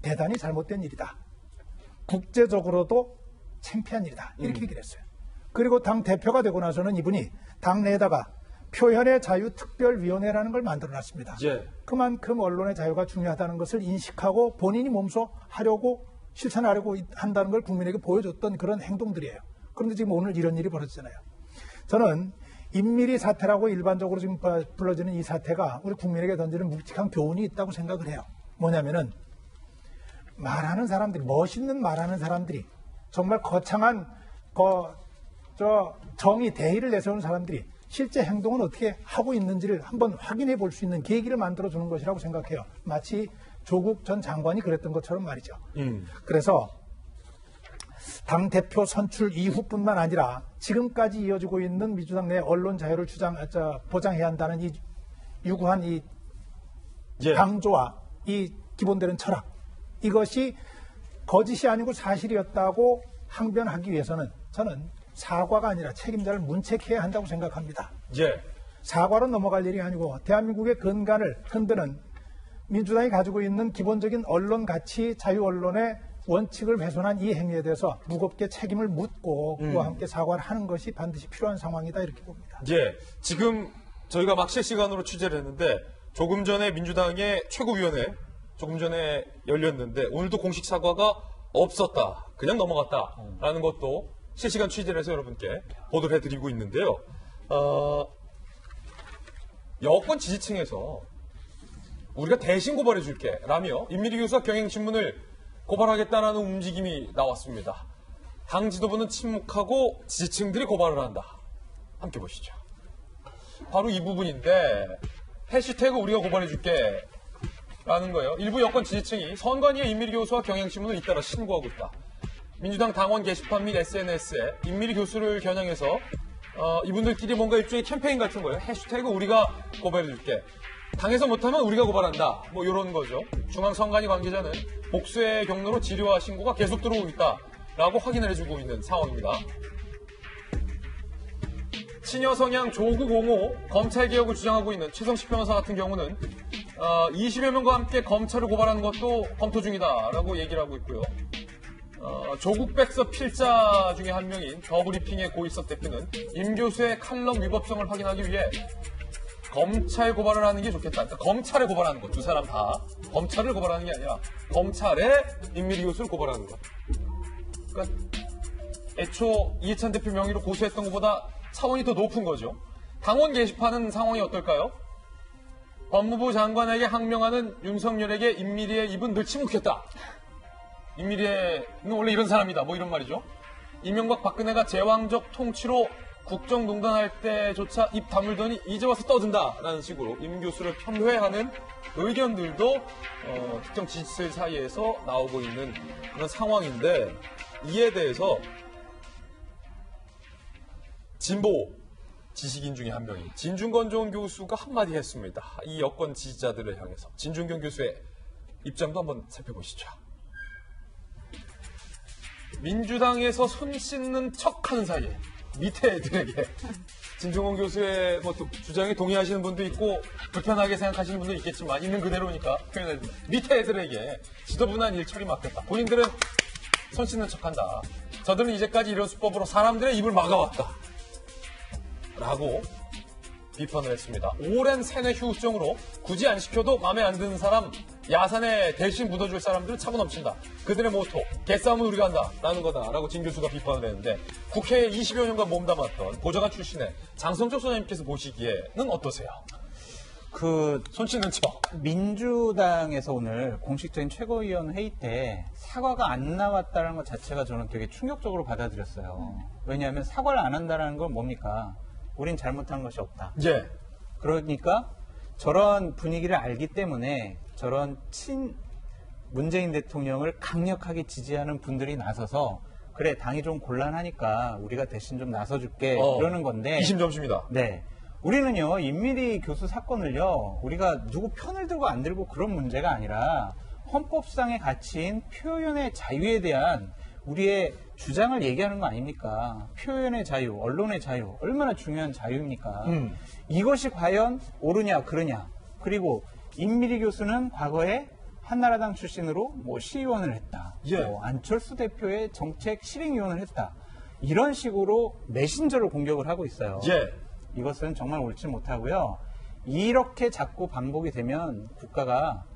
S4: 대단히 잘못된 일이다. 국제적으로도 창피한 일이다. 이렇게 얘기를 했어요. 그리고 당 대표가 되고 나서는 이분이 당내에다가 표현의 자유 특별위원회라는 걸 만들어놨습니다. 그만큼 언론의 자유가 중요하다는 것을 인식하고 본인이 몸소 하려고 실천하려고 한다는 걸 국민에게 보여줬던 그런 행동들이에요. 그런데 지금 오늘 이런 일이 벌어지잖아요. 저는 인밀위 사태라고 일반적으로 지금 불러지는 이 사태가 우리 국민에게 던지는 묵직한 교훈이 있다고 생각을 해요. 뭐냐면은 말하는 사람들이, 멋있는 말하는 사람들이, 정말 거창한 정의 대의를 내세우는 사람들이 실제 행동은 어떻게 하고 있는지를 한번 확인해 볼 수 있는 계기를 만들어주는 것이라고 생각해요. 마치 조국 전 장관이 그랬던 것처럼 말이죠. 그래서 당대표 선출 이후뿐만 아니라 지금까지 이어지고 있는 민주당 내 언론 자유를 보장해야 한다는 이 유구한 이 강조와 이 기본되는 철학, 이것이 거짓이 아니고 사실이었다고 항변하기 위해서는 저는 사과가 아니라 책임자를 문책해야 한다고 생각합니다. 사과로 넘어갈 일이 아니고 대한민국의 근간을 흔드는 민주당이 가지고 있는 기본적인 언론 가치, 자유 언론의 원칙을 훼손한 이 행위에 대해서 무겁게 책임을 묻고 그와 함께 사과를 하는 것이 반드시 필요한 상황이다, 이렇게 봅니다.
S1: 지금 저희가 막 실시간으로 취재를 했는데 조금 전에 민주당의 최고위원회 조금 전에 열렸는데 오늘도 공식 사과가 없었다, 그냥 넘어갔다라는 것도 실시간 취재를 해서 여러분께 보도를 해드리고 있는데요. 여권 지지층에서 우리가 대신 고발해줄게 라며 임미리 교수가 경향신문을 고발하겠다라는 움직임이 나왔습니다. 당 지도부는 침묵하고 지지층들이 고발을 한다. 함께 보시죠. 바로 이 부분인데, 해시태그 우리가 고발해줄게 라는 거예요. 일부 여권 지지층이 선관위의 임미리 교수와 경향신문을 잇따라 신고하고 있다. 민주당 당원 게시판 및 SNS에 임미리 교수를 겨냥해서 이분들끼리 뭔가 일종의 캠페인 같은 거예요. 해시태그 우리가 고발해줄게. 당에서 못하면 우리가 고발한다. 뭐 이런 거죠. 중앙선관위 관계자는 복수의 경로로 지료와 신고가 계속 들어오고 있다라고 확인을 해주고 있는 상황입니다. 친여 성향 조국 옹호 검찰개혁을 주장하고 있는 최성식 변호사 같은 경우는 20여 명과 함께 검찰을 고발하는 것도 검토 중이다라고 얘기를 하고 있고요. 조국 백서 필자 중에 한 명인 더브리핑의 고일섭 대표는 임 교수의 칼럼 위법성을 확인하기 위해 검찰 고발을 하는 게 좋겠다. 그러니까 검찰에 고발하는 것. 두 사람 다 검찰을 고발하는 게 아니라 검찰에 임미리 교수를 고발하는 것. 그러니까 애초 이해찬 대표 명의로 고소했던 것보다 차원이 더 높은 거죠. 당원 게시판은 상황이 어떨까요? 법무부 장관에게 항명하는 윤석열에게 임미리의 입은 늘 침묵했다. 임미리는 원래 이런 사람이다. 뭐 이런 말이죠. 이명박 박근혜가 제왕적 통치로 국정농단할 때조차 입 다물더니 이제 와서 떠든다라는 식으로 임 교수를 편회하는 의견들도 특정 지지층 사이에서 나오고 있는 그런 상황인데, 이에 대해서 진보 지식인 중에 한 명인 진중권 전 교수가 한마디 했습니다. 이 여권 지지자들을 향해서. 진중권 교수의 입장도 한번 살펴보시죠. 민주당에서 손 씻는 척하는 사이에 밑에 애들에게 진중권 교수의 주장에 동의하시는 분도 있고 불편하게 생각하시는 분도 있겠지만 있는 그대로니까 표현해 줍니다. 밑에 애들에게 지저분한 일처리 맡겼다. 본인들은 손 씻는 척한다. 저들은 이제까지 이런 수법으로 사람들의 입을 막아왔다. 라고 비판을 했습니다. 오랜 세뇌 휴증으로 굳이 안 시켜도 마음에 안 드는 사람, 야산에 대신 묻어줄 사람들은 차고 넘친다. 그들의 모토, 개싸움은 우리가 한다. 라는 거다. 라고 진 교수가 비판을 했는데, 국회에 20여 년간 몸담았던 보좌관 출신의 장성철 소장님께서 보시기에는 어떠세요? 손 씻는 척.
S7: 민주당에서 오늘 공식적인 최고위원 회의 때 사과가 안 나왔다는 것 자체가 저는 되게 충격적으로 받아들였어요. 왜냐하면 사과를 안 한다는 건 뭡니까? 우린 잘못한 것이 없다.
S1: 예.
S7: 그러니까 저런 분위기를 알기 때문에 저런 문재인 대통령을 강력하게 지지하는 분들이 나서서 그래, 당이 좀 곤란하니까 우리가 대신 좀 나서줄게 이러는 건데.
S1: 이심점심이다.
S7: 네. 우리는요, 임미리 교수 사건을요, 우리가 누구 편을 들고 안 들고 그런 문제가 아니라 헌법상의 가치인 표현의 자유에 대한 우리의 주장을 얘기하는 거 아닙니까? 표현의 자유, 언론의 자유, 얼마나 중요한 자유입니까? 이것이 과연 옳으냐, 그러냐. 그리고 임미리 교수는 과거에 한나라당 출신으로 시의원을 했다.
S1: 예.
S7: 안철수 대표의 정책 실행위원을 했다. 이런 식으로 메신저를 공격을 하고 있어요.
S1: 예.
S7: 이것은 정말 옳지 못하고요. 이렇게 자꾸 반복이 되면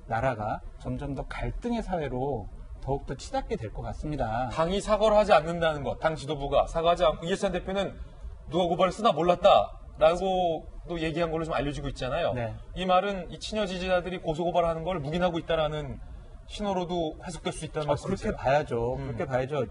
S7: 나라가 점점 더 갈등의 사회로 더욱더 치닫게 될 것 같습니다.
S1: 당이 사과를 하지 않는다는 것, 당 지도부가 사과하지 않고 이해찬 대표는 누가 고발을 쓰나 몰랐다라고 또 얘기한 걸로 좀 알려지고 있잖아요.
S7: 네.
S1: 이 말은 이 친여 지지자들이 고소고발하는 걸 묵인하고 있다라는 신호로도 해석될 수 있다는 말씀이세요?
S7: 그렇게 봐야죠. 그렇게 봐야죠.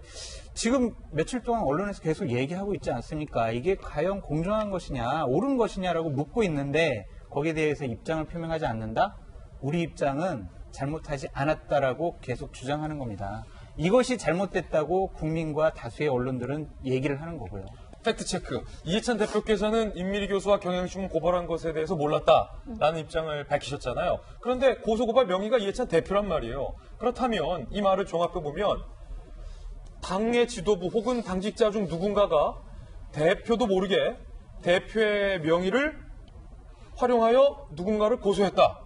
S7: 지금 며칠 동안 언론에서 계속 얘기하고 있지 않습니까? 이게 과연 공정한 것이냐, 옳은 것이냐라고 묻고 있는데 거기에 대해서 입장을 표명하지 않는다? 우리 입장은 잘못하지 않았다라고 계속 주장하는 겁니다. 이것이 잘못됐다고 국민과 다수의 언론들은 얘기를 하는 거고요.
S1: 팩트체크. 이해찬 대표께서는 임미리 교수와 경영신문 고발한 것에 대해서 몰랐다라는 입장을 밝히셨잖아요. 그런데 고소고발 명의가 이해찬 대표란 말이에요. 그렇다면 이 말을 종합해보면 당의 지도부 혹은 당직자 중 누군가가 대표도 모르게 대표의 명의를 활용하여 누군가를 고소했다.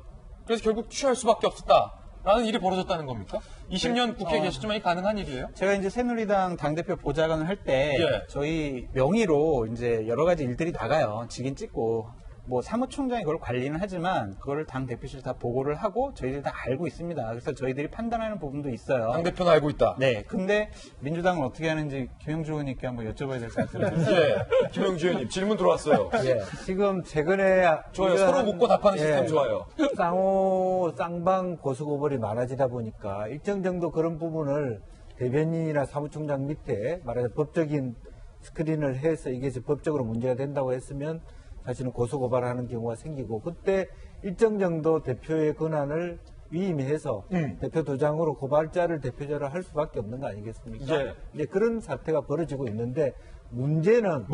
S1: 그래서 결국 취할 수밖에 없었다라는 일이 벌어졌다는 겁니까? 20년 국회에 계셨지만 이 가능한 일이에요?
S7: 제가 이제 새누리당 당대표 보좌관을 할 때
S1: 예.
S7: 저희 명의로 이제 여러 가지 일들이 나가요. 직인 찍고 사무총장이 그걸 관리는 하지만 그거를 당 대표실 다 보고를 하고 저희들이 다 알고 있습니다. 그래서 저희들이 판단하는 부분도 있어요.
S1: 당대표는 알고 있다.
S7: 네. 근데 민주당은 어떻게 하는지 김영주 의원님께 한번 여쭤봐야 될 것 같아요.
S1: 예. 김영주 의원님 질문 들어왔어요.
S5: 예, 지금 최근에
S1: 좋아요. 서로 묻고 답하는 시스템 좋아요.
S5: 쌍방 고소고발이 많아지다 보니까 일정 정도 그런 부분을 대변인이나 사무총장 밑에 말하자면 법적인 스크린을 해서 이게 법적으로 문제가 된다고 했으면 사실은 고소고발하는 경우가 생기고 그때 일정 정도 대표의 권한을 위임해서 대표 도장으로 고발자를 대표자로 할 수밖에 없는 거 아니겠습니까?
S1: 예.
S5: 이제 그런 사태가 벌어지고 있는데 문제는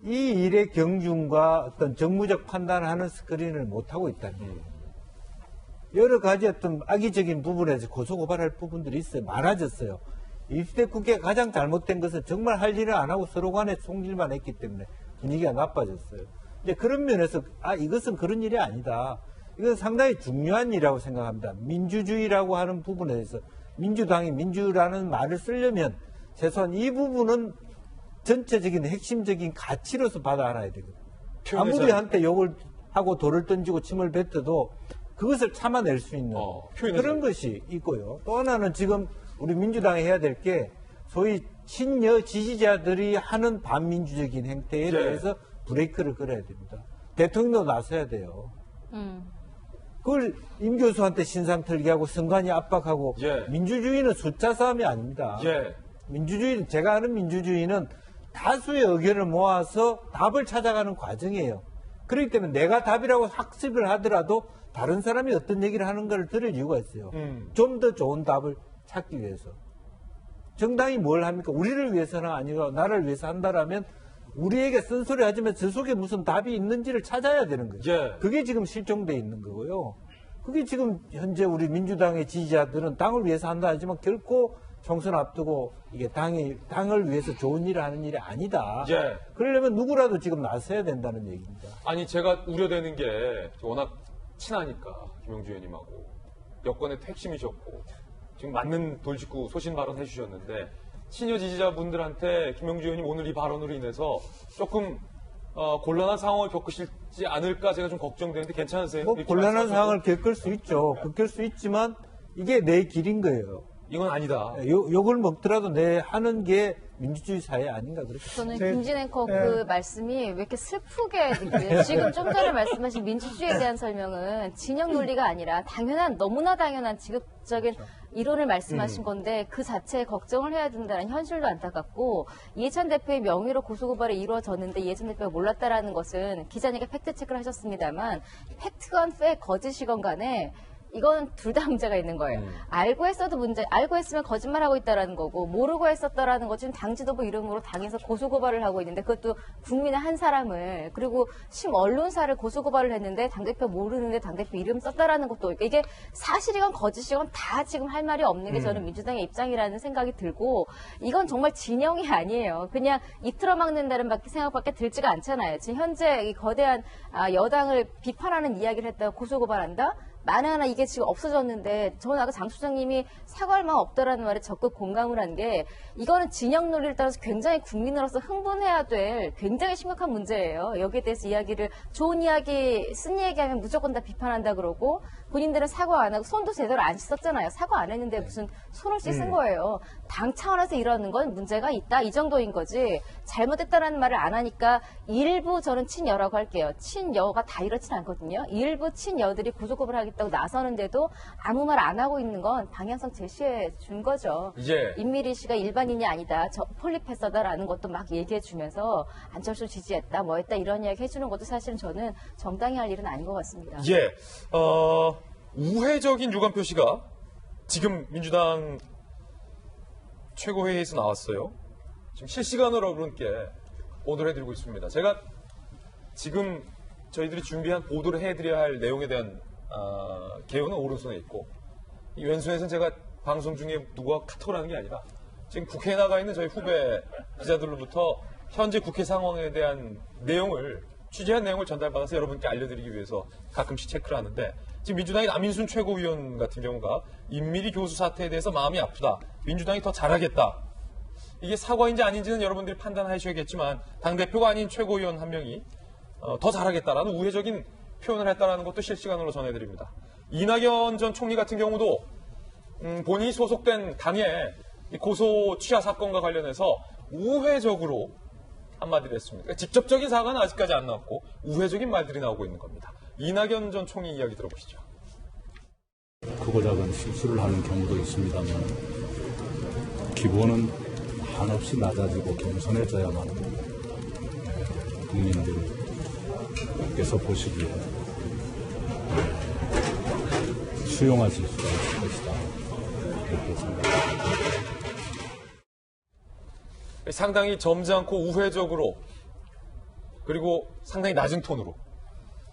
S5: 이 일의 경중과 어떤 정무적 판단을 하는 스크린을 못하고 있다는 거예요. 여러 가지 어떤 악의적인 부분에서 고소고발할 부분들이 있어요. 많아졌어요. 20대 국회가 가장 잘못된 것은 정말 할 일을 안 하고 서로 간에 송질만 했기 때문에 분위기가 나빠졌어요. 이제 그런 면에서 이것은 그런 일이 아니다. 이건 상당히 중요한 일이라고 생각합니다. 민주주의라고 하는 부분에 대해서 민주당이 민주라는 말을 쓰려면 최소한 이 부분은 전체적인 핵심적인 가치로서 받아 알아야 되거든요. 아무리 한테 욕을 하고 돌을 던지고 침을 뱉어도 그것을 참아낼 수 있는 그런 것이 있고요. 또 하나는 지금 우리 민주당이 해야 될 게 소위 친여 지지자들이 하는 반민주적인 행태에 대해서 브레이크를 걸어야 됩니다. 대통령도 나서야 돼요. 그걸 임 교수한테 신상 털기 하고 선관위 압박하고 민주주의는 숫자 싸움이 아닙니다. 민주주의는 제가 아는 민주주의는 다수의 의견을 모아서 답을 찾아가는 과정이에요. 그렇기 때문에 내가 답이라고 학습을 하더라도 다른 사람이 어떤 얘기를 하는 걸 들을 이유가 있어요. 좀 더 좋은 답을 찾기 위해서. 정당이 뭘 합니까? 우리를 위해서는 아니고 나를 위해서 한다라면 우리에게 쓴소리 하지만 저 속에 무슨 답이 있는지를 찾아야 되는 거죠. 그게 지금 실종돼 있는 거고요. 그게 지금 현재 우리 민주당의 지지자들은 당을 위해서 한다 하지만 결코 총선 앞두고 이게 당을 위해서 좋은 일을 하는 일이 아니다. 그러려면 누구라도 지금 나서야 된다는 얘기입니다.
S1: 아니 제가 우려되는 게 워낙 친하니까 김영주 의원님하고 여권의 핵심이셨고 지금 맞는 돌직구 소신 발언 해주셨는데 친여 지지자분들한테 김영주 의원님 오늘 이 발언으로 인해서 조금 곤란한 상황을 겪으실지 않을까 제가 좀 걱정되는데 괜찮으세요?
S5: 뭐 곤란한 상황을 겪을 수 있죠. 겪을 수 있지만 이게 내 길인 거예요.
S1: 이건 아니다.
S5: 욕을 먹더라도 내 하는 게 민주주의 사회 아닌가 그렇죠.
S6: 저는 김진 앵커 그 말씀이 왜 이렇게 슬프게 느껴요. 지금 좀 전에 말씀하신 민주주의에 대한 설명은 진영 논리가 아니라 너무나 당연한 지극적인 이론을 말씀하신 건데 그 자체에 걱정을 해야 된다는 현실도 안타깝고 이해찬 대표의 명의로 고소고발이 이루어졌는데 이해찬 대표가 몰랐다라는 것은 기자님께 팩트체크를 하셨습니다만 팩트건 거짓이건 간에 이건 둘 다 문제가 있는 거예요. 알고 했어도 알고 했으면 거짓말하고 있다라는 거고 모르고 했었다라는 거 지금 당 지도부 이름으로 당에서 고소고발을 하고 있는데 그것도 국민의 한 사람을 그리고 언론사를 고소고발을 했는데 당대표 모르는데 당대표 이름 썼다라는 것도 이게 사실이건 거짓이건 다 지금 할 말이 없는 게 저는 민주당의 입장이라는 생각이 들고 이건 정말 진영이 아니에요. 그냥 이틀어 막는다는 생각밖에 들지가 않잖아요. 지금 현재 이 거대한 여당을 비판하는 이야기를 했다고 고소고발한다? 만에 하나 이게 지금 없어졌는데 저는 아까 장 소장님이 사과할 마음 없다라는 말에 적극 공감을 한 게 이거는 진영 논리를 따라서 굉장히 국민으로서 흥분해야 될 굉장히 심각한 문제예요. 여기에 대해서 좋은 이야기, 쓴 얘기하면 무조건 다 비판한다 그러고 본인들은 사과 안 하고 손도 제대로 안 씻었잖아요. 사과 안 했는데 무슨 손을 씻은 거예요. 당 차원에서 이러는 건 문제가 있다 이 정도인 거지 잘못했다라는 말을 안 하니까 일부 저는 친여라고 할게요. 친여가 다 이렇진 않거든요. 일부 친여들이 고소고발을 하겠다고 나서는데도 아무 말 안 하고 있는 건 방향성 제시해 준 거죠. 임미리 씨가 일반인이 아니다. 폴리페서다라는 것도 막 얘기해 주면서 안철수 지지했다 뭐 했다 이런 이야기 해주는 것도 사실은 저는 정당히 할 일은 아닌 것 같습니다.
S1: 우회적인 유감 표시가 지금 민주당 최고회의에서 나왔어요. 지금 실시간으로 여러분께 보도를 해드리고 있습니다. 제가 지금 저희들이 준비한 보도를 해드려야 할 내용에 대한 개요는 오른손에 있고 이 왼손에서는 제가 방송 중에 누가 카톡을 하는 게 아니라 지금 국회에 나가 있는 저희 후배 기자들로부터 현재 국회 상황에 대한 취재한 내용을 전달받아서 여러분께 알려드리기 위해서 가끔씩 체크를 하는데 지금 민주당의 남인순 최고위원 같은 경우가 임미리 교수 사태에 대해서 마음이 아프다. 민주당이 더 잘하겠다. 이게 사과인지 아닌지는 여러분들이 판단하셔야겠지만 당대표가 아닌 최고위원 한 명이 더 잘하겠다라는 우회적인 표현을 했다는 것도 실시간으로 전해드립니다. 이낙연 전 총리 같은 경우도 본인이 소속된 당의 고소 취하 사건과 관련해서 우회적으로 한마디를 했습니다. 그러니까 직접적인 사과는 아직까지 안 나왔고 우회적인 말들이 나오고 있는 겁니다. 이낙연 전 총리 이야기 들어보시죠.
S8: 크고 작은 실수를 하는 경우도 있습니다만 기본은 한없이 낮아지고 겸손해져야만 국민들께서 보시기에 수용하실 수가 있을 것이다. 그렇게 생각합니다.
S1: 상당히 점잖고 우회적으로 그리고 상당히 낮은 톤으로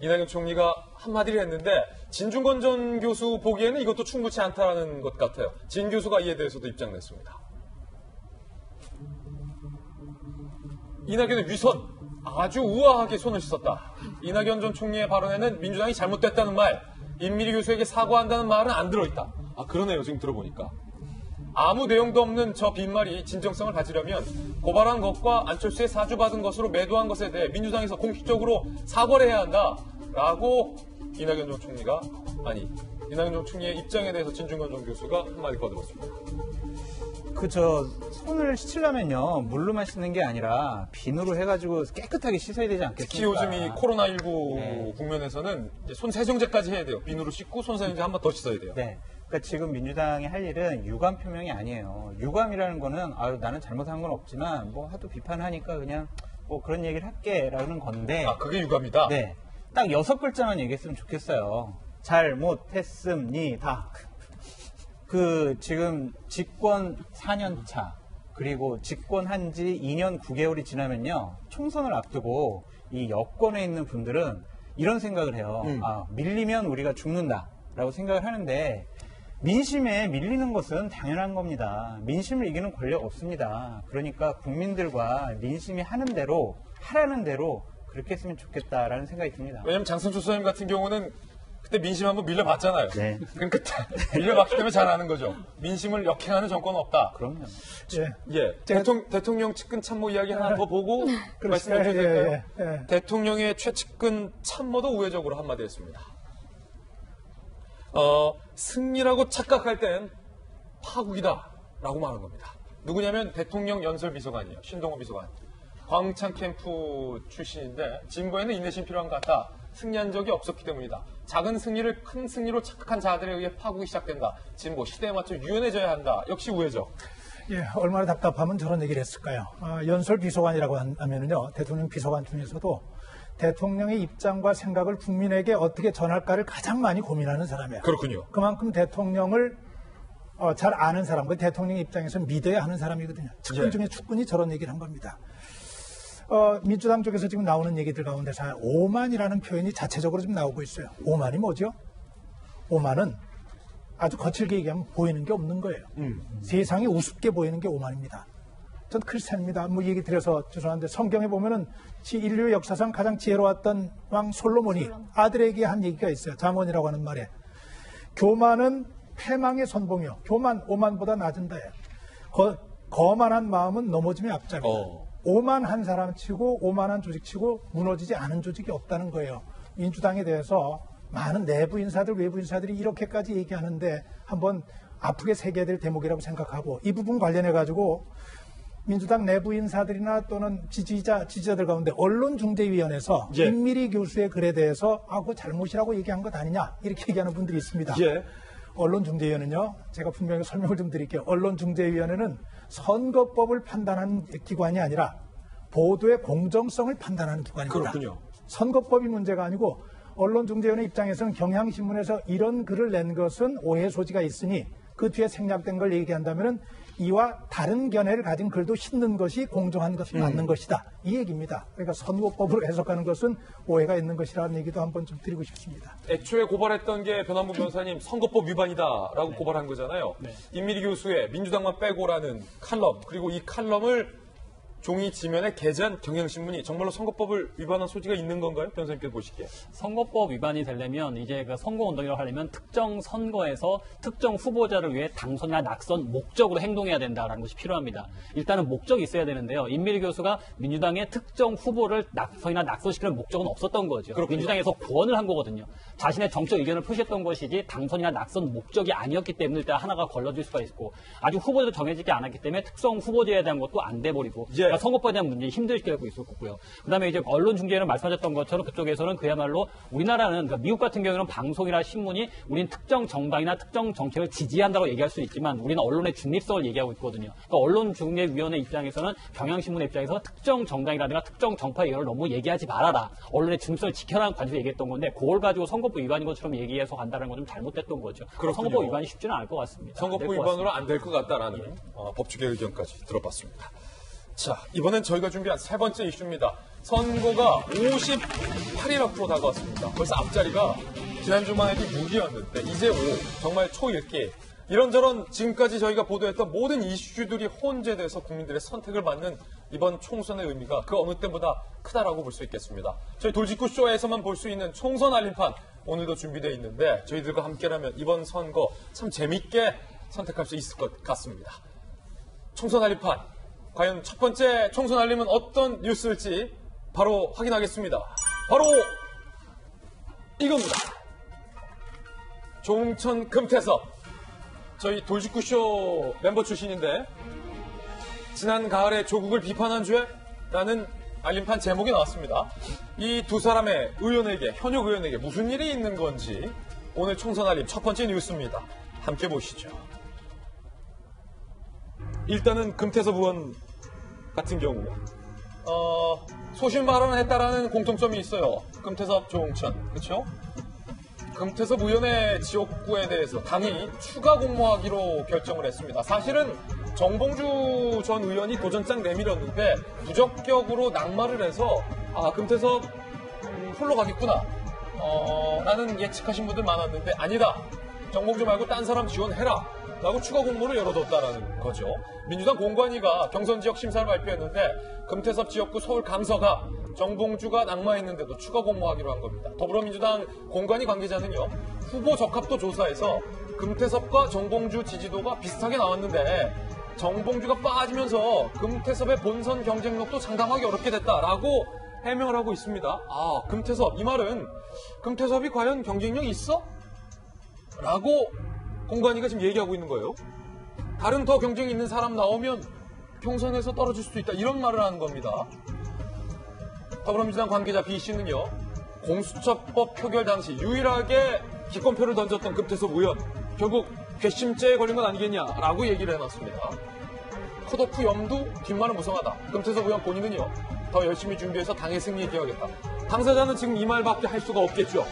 S1: 이낙연 총리가 한마디를 했는데 진중권 전 교수 보기에는 이것도 충분치 않다는 것 같아요. 진 교수가 이에 대해서도 입장 냈습니다. 이낙연의 위선 아주 우아하게 손을 씻었다. 이낙연 전 총리의 발언에는 민주당이 잘못됐다는 말, 임미리 교수에게 사과한다는 말은 안 들어있다. 아, 그러네요. 지금 들어보니까. 아무 내용도 없는 저 빈말이 진정성을 가지려면 고발한 것과 안철수의 사주받은 것으로 매도한 것에 대해 민주당에서 공식적으로 사과를 해야 한다라고 이낙연 전 총리의 입장에 대해서 진중권 전 교수가 한마디 꺼들었습니다.
S7: 손을 씻으려면요, 물로만 씻는 게 아니라 비누로 해가지고 깨끗하게 씻어야 되지 않겠습니까?
S1: 특히 요즘 이 코로나19
S7: 네.
S1: 국면에서는 이제 손 세정제까지 해야 돼요. 비누로 씻고 손 세정제 한 번 더 씻어야 돼요.
S7: 네. 그러니까 지금 민주당이 할 일은 유감 표명이 아니에요. 유감이라는 거는 나는 잘못한 건 없지만 뭐 하도 비판하니까 그냥 뭐 그런 얘기를 할게라는 건데.
S1: 아, 그게 유감이다?
S7: 네. 딱 6글자만 얘기했으면 좋겠어요. 잘못했습니다. 지금 집권 4년 차, 그리고 집권한 지 2년 9개월이 지나면요, 총선을 앞두고 이 여권에 있는 분들은 이런 생각을 해요. 밀리면 우리가 죽는다라고 생각을 하는데, 민심에 밀리는 것은 당연한 겁니다. 민심을 이기는 권력 없습니다. 그러니까 국민들과 민심이 하는 대로, 하라는 대로 그렇게 했으면 좋겠다라는 생각이 듭니다.
S1: 왜냐면 장승철 소장님 같은 경우는 그때 민심 한번 밀려봤잖아요.
S7: 네.
S1: 그러니까 밀려봤기 때문에 잘 아는 거죠. 민심을 역행하는 정권은 없다.
S7: 그럼요.
S1: 예. 대통령 측근 참모 이야기 하나 더 보고 말씀해 주셔도 될까요?
S4: 예.
S1: 대통령의 최측근 참모도 우회적으로 한마디 했습니다. 승리라고 착각할 땐 파국이다라고 말한 겁니다. 누구냐면 대통령 연설 비서관이에요. 신동호 비서관. 광창 캠프 출신인데 진보에는 인내심이 필요한 것 같다. 승리한 적이 없었기 때문이다. 작은 승리를 큰 승리로 착각한 자들에 의해 파국이 시작된다. 진보 시대에 맞춰 유연해져야 한다. 역시 우회적.
S4: 예, 얼마나 답답하면 저런 얘기를 했을까요? 연설 비서관이라고 하면은요, 대통령 비서관 중에서도 대통령의 입장과 생각을 국민에게 어떻게 전할까를 가장 많이 고민하는 사람이에요.
S1: 그렇군요.
S4: 그만큼 대통령을 잘 아는 사람, 그 대통령의 입장에서 믿어야 하는 사람이거든요. 측근 중에 측근이 저런 얘기를 한 겁니다. 민주당 쪽에서 지금 나오는 얘기들 가운데서 오만이라는 표현이 자체적으로 좀 나오고 있어요. 오만이 뭐죠? 오만은 아주 거칠게 얘기하면 보이는 게 없는 거예요. 세상이 우습게 보이는 게 오만입니다. 전 크리스찬입니다. 뭐 얘기 드려서 죄송한데 성경에 보면은 인류 역사상 가장 지혜로웠던 왕 솔로몬이 아들에게 한 얘기가 있어요. 잠언이라고 하는 말에. 교만은 패망의 선봉이요. 교만, 오만보다 낮은 다예요. 거만한 마음은 넘어짐의 앞잡이다. 오만한 사람 치고 오만한 조직 치고 무너지지 않은 조직이 없다는 거예요. 민주당에 대해서 많은 내부 인사들, 외부 인사들이 이렇게까지 얘기하는데 한번 아프게 새겨야 될 대목이라고 생각하고, 이 부분 관련해 가지고 민주당 내부 인사들이나 또는 지지자들 가운데 언론중재위원회에서 임미리 교수의 글에 대해서 그거 잘못이라고 얘기한 것 아니냐 이렇게 얘기하는 분들이 있습니다. 언론중재위원회는요, 제가 분명히 설명을 좀 드릴게요. 언론중재위원회는 선거법을 판단하는 기관이 아니라 보도의 공정성을 판단하는 기관입니다.
S1: 그렇군요.
S4: 선거법이 문제가 아니고 언론중재위원회 입장에서는 경향신문에서 이런 글을 낸 것은 오해 소지가 있으니 그 뒤에 생략된 걸 얘기한다면 이와 다른 견해를 가진 글도 싣는 것이 공정한 것이 맞는 것이다. 이 얘기입니다. 그러니까 선거법으로 해석하는 것은 오해가 있는 것이라는 얘기도 한번 좀 드리고 싶습니다.
S1: 애초에 고발했던 게 변한부 변호사님 선거법 위반이다라고 고발한 거잖아요. 임미리 교수의 민주당만 빼고라는 칼럼, 그리고 이 칼럼을 종이 지면에 게재한 경향신문이 정말로 선거법을 위반한 소지가 있는 건가요? 변호사님께서 보시기에.
S3: 선거법 위반이 되려면 이제 그 선거운동이라고 하려면 특정 선거에서 특정 후보자를 위해 당선이나 낙선 목적으로 행동해야 된다는 것이 필요합니다. 일단은 목적이 있어야 되는데요. 임미리 교수가 민주당의 특정 후보를 낙선이나 낙선시키는 목적은 없었던 거죠.
S1: 그렇군요.
S3: 민주당에서 구원을 한 거거든요. 자신의 정책 의견을 표시했던 것이지 당선이나 낙선 목적이 아니었기 때문에 일단 하나가 걸러질 수가 있고, 아직 후보도 정해지지 않았기 때문에 특성 후보제에 대한 것도 안 돼버리고 그러니까 선거법에 대한 문제 힘들게 하고 있었고요. 그다음에 이제 언론 중재는 말씀하셨던 것처럼 그쪽에서는 그야말로 우리나라는, 그러니까 미국 같은 경우는 방송이나 신문이 우린 특정 정당이나 특정 정책을 지지한다고 얘기할 수 있지만 우리는 언론의 중립성을 얘기하고 있거든요. 그러니까 언론중재위원회 입장에서는 경향신문의 입장에서 특정 정당이라든가 특정 정파의 의견을 너무 얘기하지 말아라. 언론의 중립성을 지켜라는 관점에서 얘기했던 건데 그걸 가지고 선거법 위반인 것처럼 얘기해서 간다는 건 좀 잘못됐던 거죠. 선거법 위반이 쉽지는 않을 것 같습니다.
S1: 선거법 위반으로 안 될 것 같다라는 법조계 의견까지 들어봤습니다. 자, 이번엔 저희가 준비한 세 번째 이슈입니다. 선거가 58일 앞으로 다가왔습니다. 벌써 앞자리가 지난주만 해도 6이었는데 이제 5, 정말 초읽기. 이런저런 지금까지 저희가 보도했던 모든 이슈들이 혼재돼서 국민들의 선택을 받는 이번 총선의 의미가 그 어느 때보다 크다라고 볼 수 있겠습니다. 저희 돌직구 쇼에서만 볼 수 있는 총선 알림판 오늘도 준비되어 있는데 저희들과 함께라면 이번 선거 참 재밌게 선택할 수 있을 것 같습니다. 총선 알림판 과연 첫 번째 총선 알림은 어떤 뉴스일지 바로 확인하겠습니다. 바로 이겁니다. 조응천 금태섭 저희 돌직구쇼 멤버 출신인데 지난 가을에 조국을 비판한 죄라는 알림판 제목이 나왔습니다. 이 두 사람의 의원에게 현역 의원에게 무슨 일이 있는 건지 오늘 총선 알림 첫 번째 뉴스입니다. 함께 보시죠. 일단은 금태섭 의원 같은 경우 소신 발언을 했다라는 공통점이 있어요. 금태섭, 조응천 그렇죠? 금태섭 의원의 지역구에 대해서 당이 추가 공모하기로 결정을 했습니다. 사실은 정봉주 전 의원이 도전장 내밀었는데 부적격으로 낙마를 해서 금태섭 홀로 가겠구나 라는 예측하신 분들 많았는데 아니다. 정봉주 말고 딴 사람 지원해라 라고 추가 공모를 열어뒀다는 거죠. 민주당 공관위가 경선지역 심사를 발표했는데 금태섭 지역구 서울 강서가 정봉주가 낙마했는데도 추가 공모하기로 한 겁니다. 더불어민주당 공관위 관계자는요. 후보 적합도 조사에서 금태섭과 정봉주 지지도가 비슷하게 나왔는데 정봉주가 빠지면서 금태섭의 본선 경쟁력도 장담하기 어렵게 됐다라고 해명을 하고 있습니다. 금태섭 이 말은 금태섭이 과연 경쟁력이 있어? 라고 공관위가 지금 얘기하고 있는 거예요. 다른 더 경쟁이 있는 사람 나오면 경선에서 떨어질 수도 있다 이런 말을 하는 겁니다. 더불어민주당 관계자 B씨는요. 공수처법 표결 당시 유일하게 기권표를 던졌던 금태섭 의원 결국 괘씸죄에 걸린 건 아니겠냐라고 얘기를 해놨습니다. 컷오프 염두 뒷말은 무성하다. 금태섭 의원 본인은요. 더 열심히 준비해서 당의 승리에 기여하겠다. 당사자는 지금 이 말밖에 할 수가 없겠죠.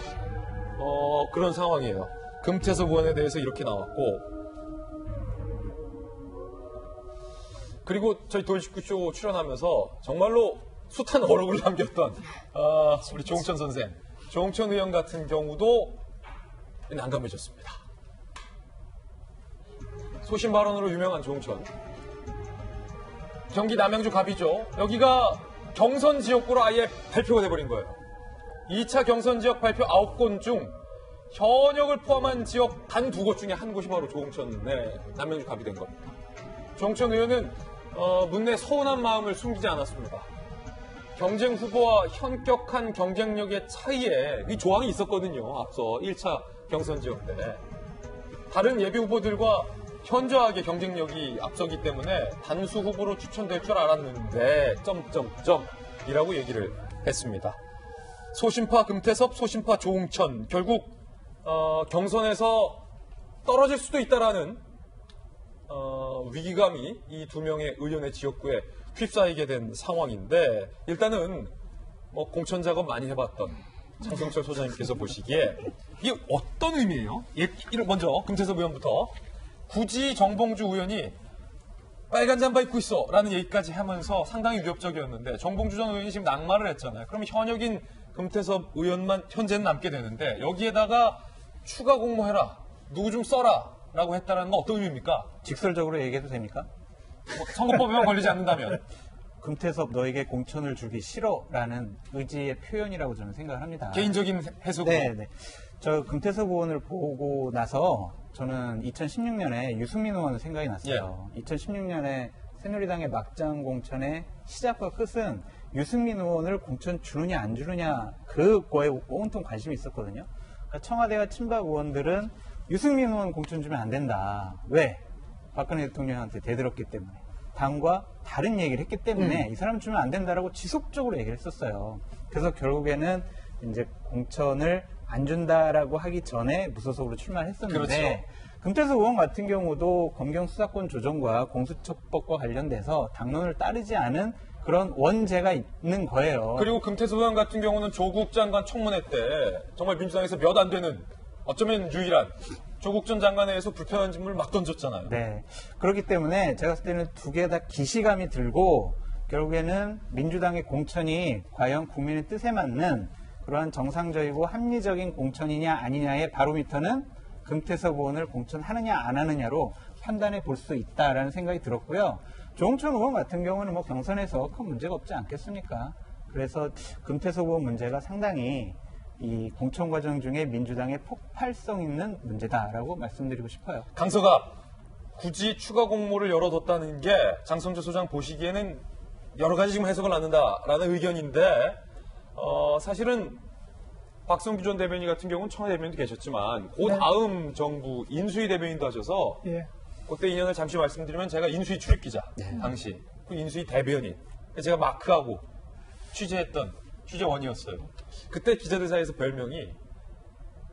S1: 그런 상황이에요. 금태섭 의원에 대해서 이렇게 나왔고 그리고 저희 돌직구쇼 출연하면서 정말로 숱한 어록을 남겼던 우리 조응천 선생, 조응천 의원 같은 경우도 난감해졌습니다. 소신 발언으로 유명한 조응천. 경기 남양주 갑이죠. 여기가 경선 지역구로 아예 발표가 돼버린 거예요. 2차 경선 지역 발표 9곳 중 현역을 포함한 지역 단 2곳 중에 한 곳이 바로 조응천의 남양주 갑이 된 겁니다. 조응천 의원은 문내 서운한 마음을 숨기지 않았습니다. 경쟁 후보와 현격한 경쟁력의 차이에 이 조항이 있었거든요. 앞서 1차 경선 지역 때. 다른 예비 후보들과 현저하게 경쟁력이 앞서기 때문에 단수 후보로 추천될 줄 알았는데 이라고 얘기를 했습니다. 소신파 금태섭, 소신파 조응천 결국 경선에서 떨어질 수도 있다라는 위기감이 이 두 명의 의원의 지역구에 휩싸이게 된 상황인데 일단은 공천 작업 많이 해봤던 장성철 소장님께서 보시기에 이게 어떤 의미예요? 먼저 금태섭 의원부터 굳이 정봉주 의원이 빨간 잠바 입고 있어 라는 얘기까지 하면서 상당히 위협적이었는데 정봉주 전 의원이 지금 낙마를 했잖아요. 그러면 현역인 금태섭 의원만 현재는 남게 되는데 여기에다가 추가 공모해라 누구 좀 써라 라고 했다는 건 어떤 의미입니까?
S7: 직설적으로 얘기해도 됩니까?
S1: 선거법에만 걸리지 않는다면
S7: 금태섭 너에게 공천을 주기 싫어라는 의지의 표현이라고 저는 생각을 합니다.
S1: 개인적인 해석으로.
S7: 네. 저 금태섭 의원을 보고 나서 저는 2016년에 유승민 의원의 생각이 났어요. 2016년에 새누리당의 막장 공천의 시작과 끝은 유승민 의원을 공천 주느냐 안 주느냐 그거에 온통 관심이 있었거든요. 그러니까 청와대와 친박 의원들은 유승민 의원 공천 주면 안 된다. 왜? 박근혜 대통령한테 대들었기 때문에. 당과 다른 얘기를 했기 때문에 이 사람 주면 안 된다라고 지속적으로 얘기를 했었어요. 그래서 결국에는 이제 공천을 안 준다라고 하기 전에 무소속으로 출마를 했었는데
S1: 그렇죠.
S7: 금태섭 의원 같은 경우도 검경 수사권 조정과 공수처법과 관련돼서 당론을 따르지 않은 그런 원죄가 있는 거예요.
S1: 그리고 금태섭 의원 같은 경우는 조국 장관 청문회 때 정말 민주당에서 몇 안 되는 어쩌면 유일한 조국 전 장관에 의해서 불편한 질문을 막 던졌잖아요.
S7: 네. 그렇기 때문에 제가 봤을 때는 두 개 다 기시감이 들고 결국에는 민주당의 공천이 과연 국민의 뜻에 맞는 그러한 정상적이고 합리적인 공천이냐 아니냐의 바로미터는 금태섭 의원을 공천하느냐 안 하느냐로 판단해 볼 수 있다라는 생각이 들었고요. 조홍천 의원 같은 경우는 뭐 경선에서 큰 문제가 없지 않겠습니까? 그래서 금태섭 의원 문제가 상당히 이 공천 과정 중에 민주당의 폭발성 있는 문제다라고 말씀드리고 싶어요.
S1: 강서가 굳이 추가 공모를 열어뒀다는 게 장성재 소장 보시기에는 여러 가지 지금 해석을 낳는다라는 의견인데 사실은 박성규 전 대변인 같은 경우는 청와대 대변인도 계셨지만 그 다음 정부 인수위 대변인도 하셔서 그때 인연을 잠시 말씀드리면 제가 인수위 출입기자 당시 그 인수위 대변인 제가 마크하고 취재했던 취재원이었어요. 그때 기자들 사이에서 별명이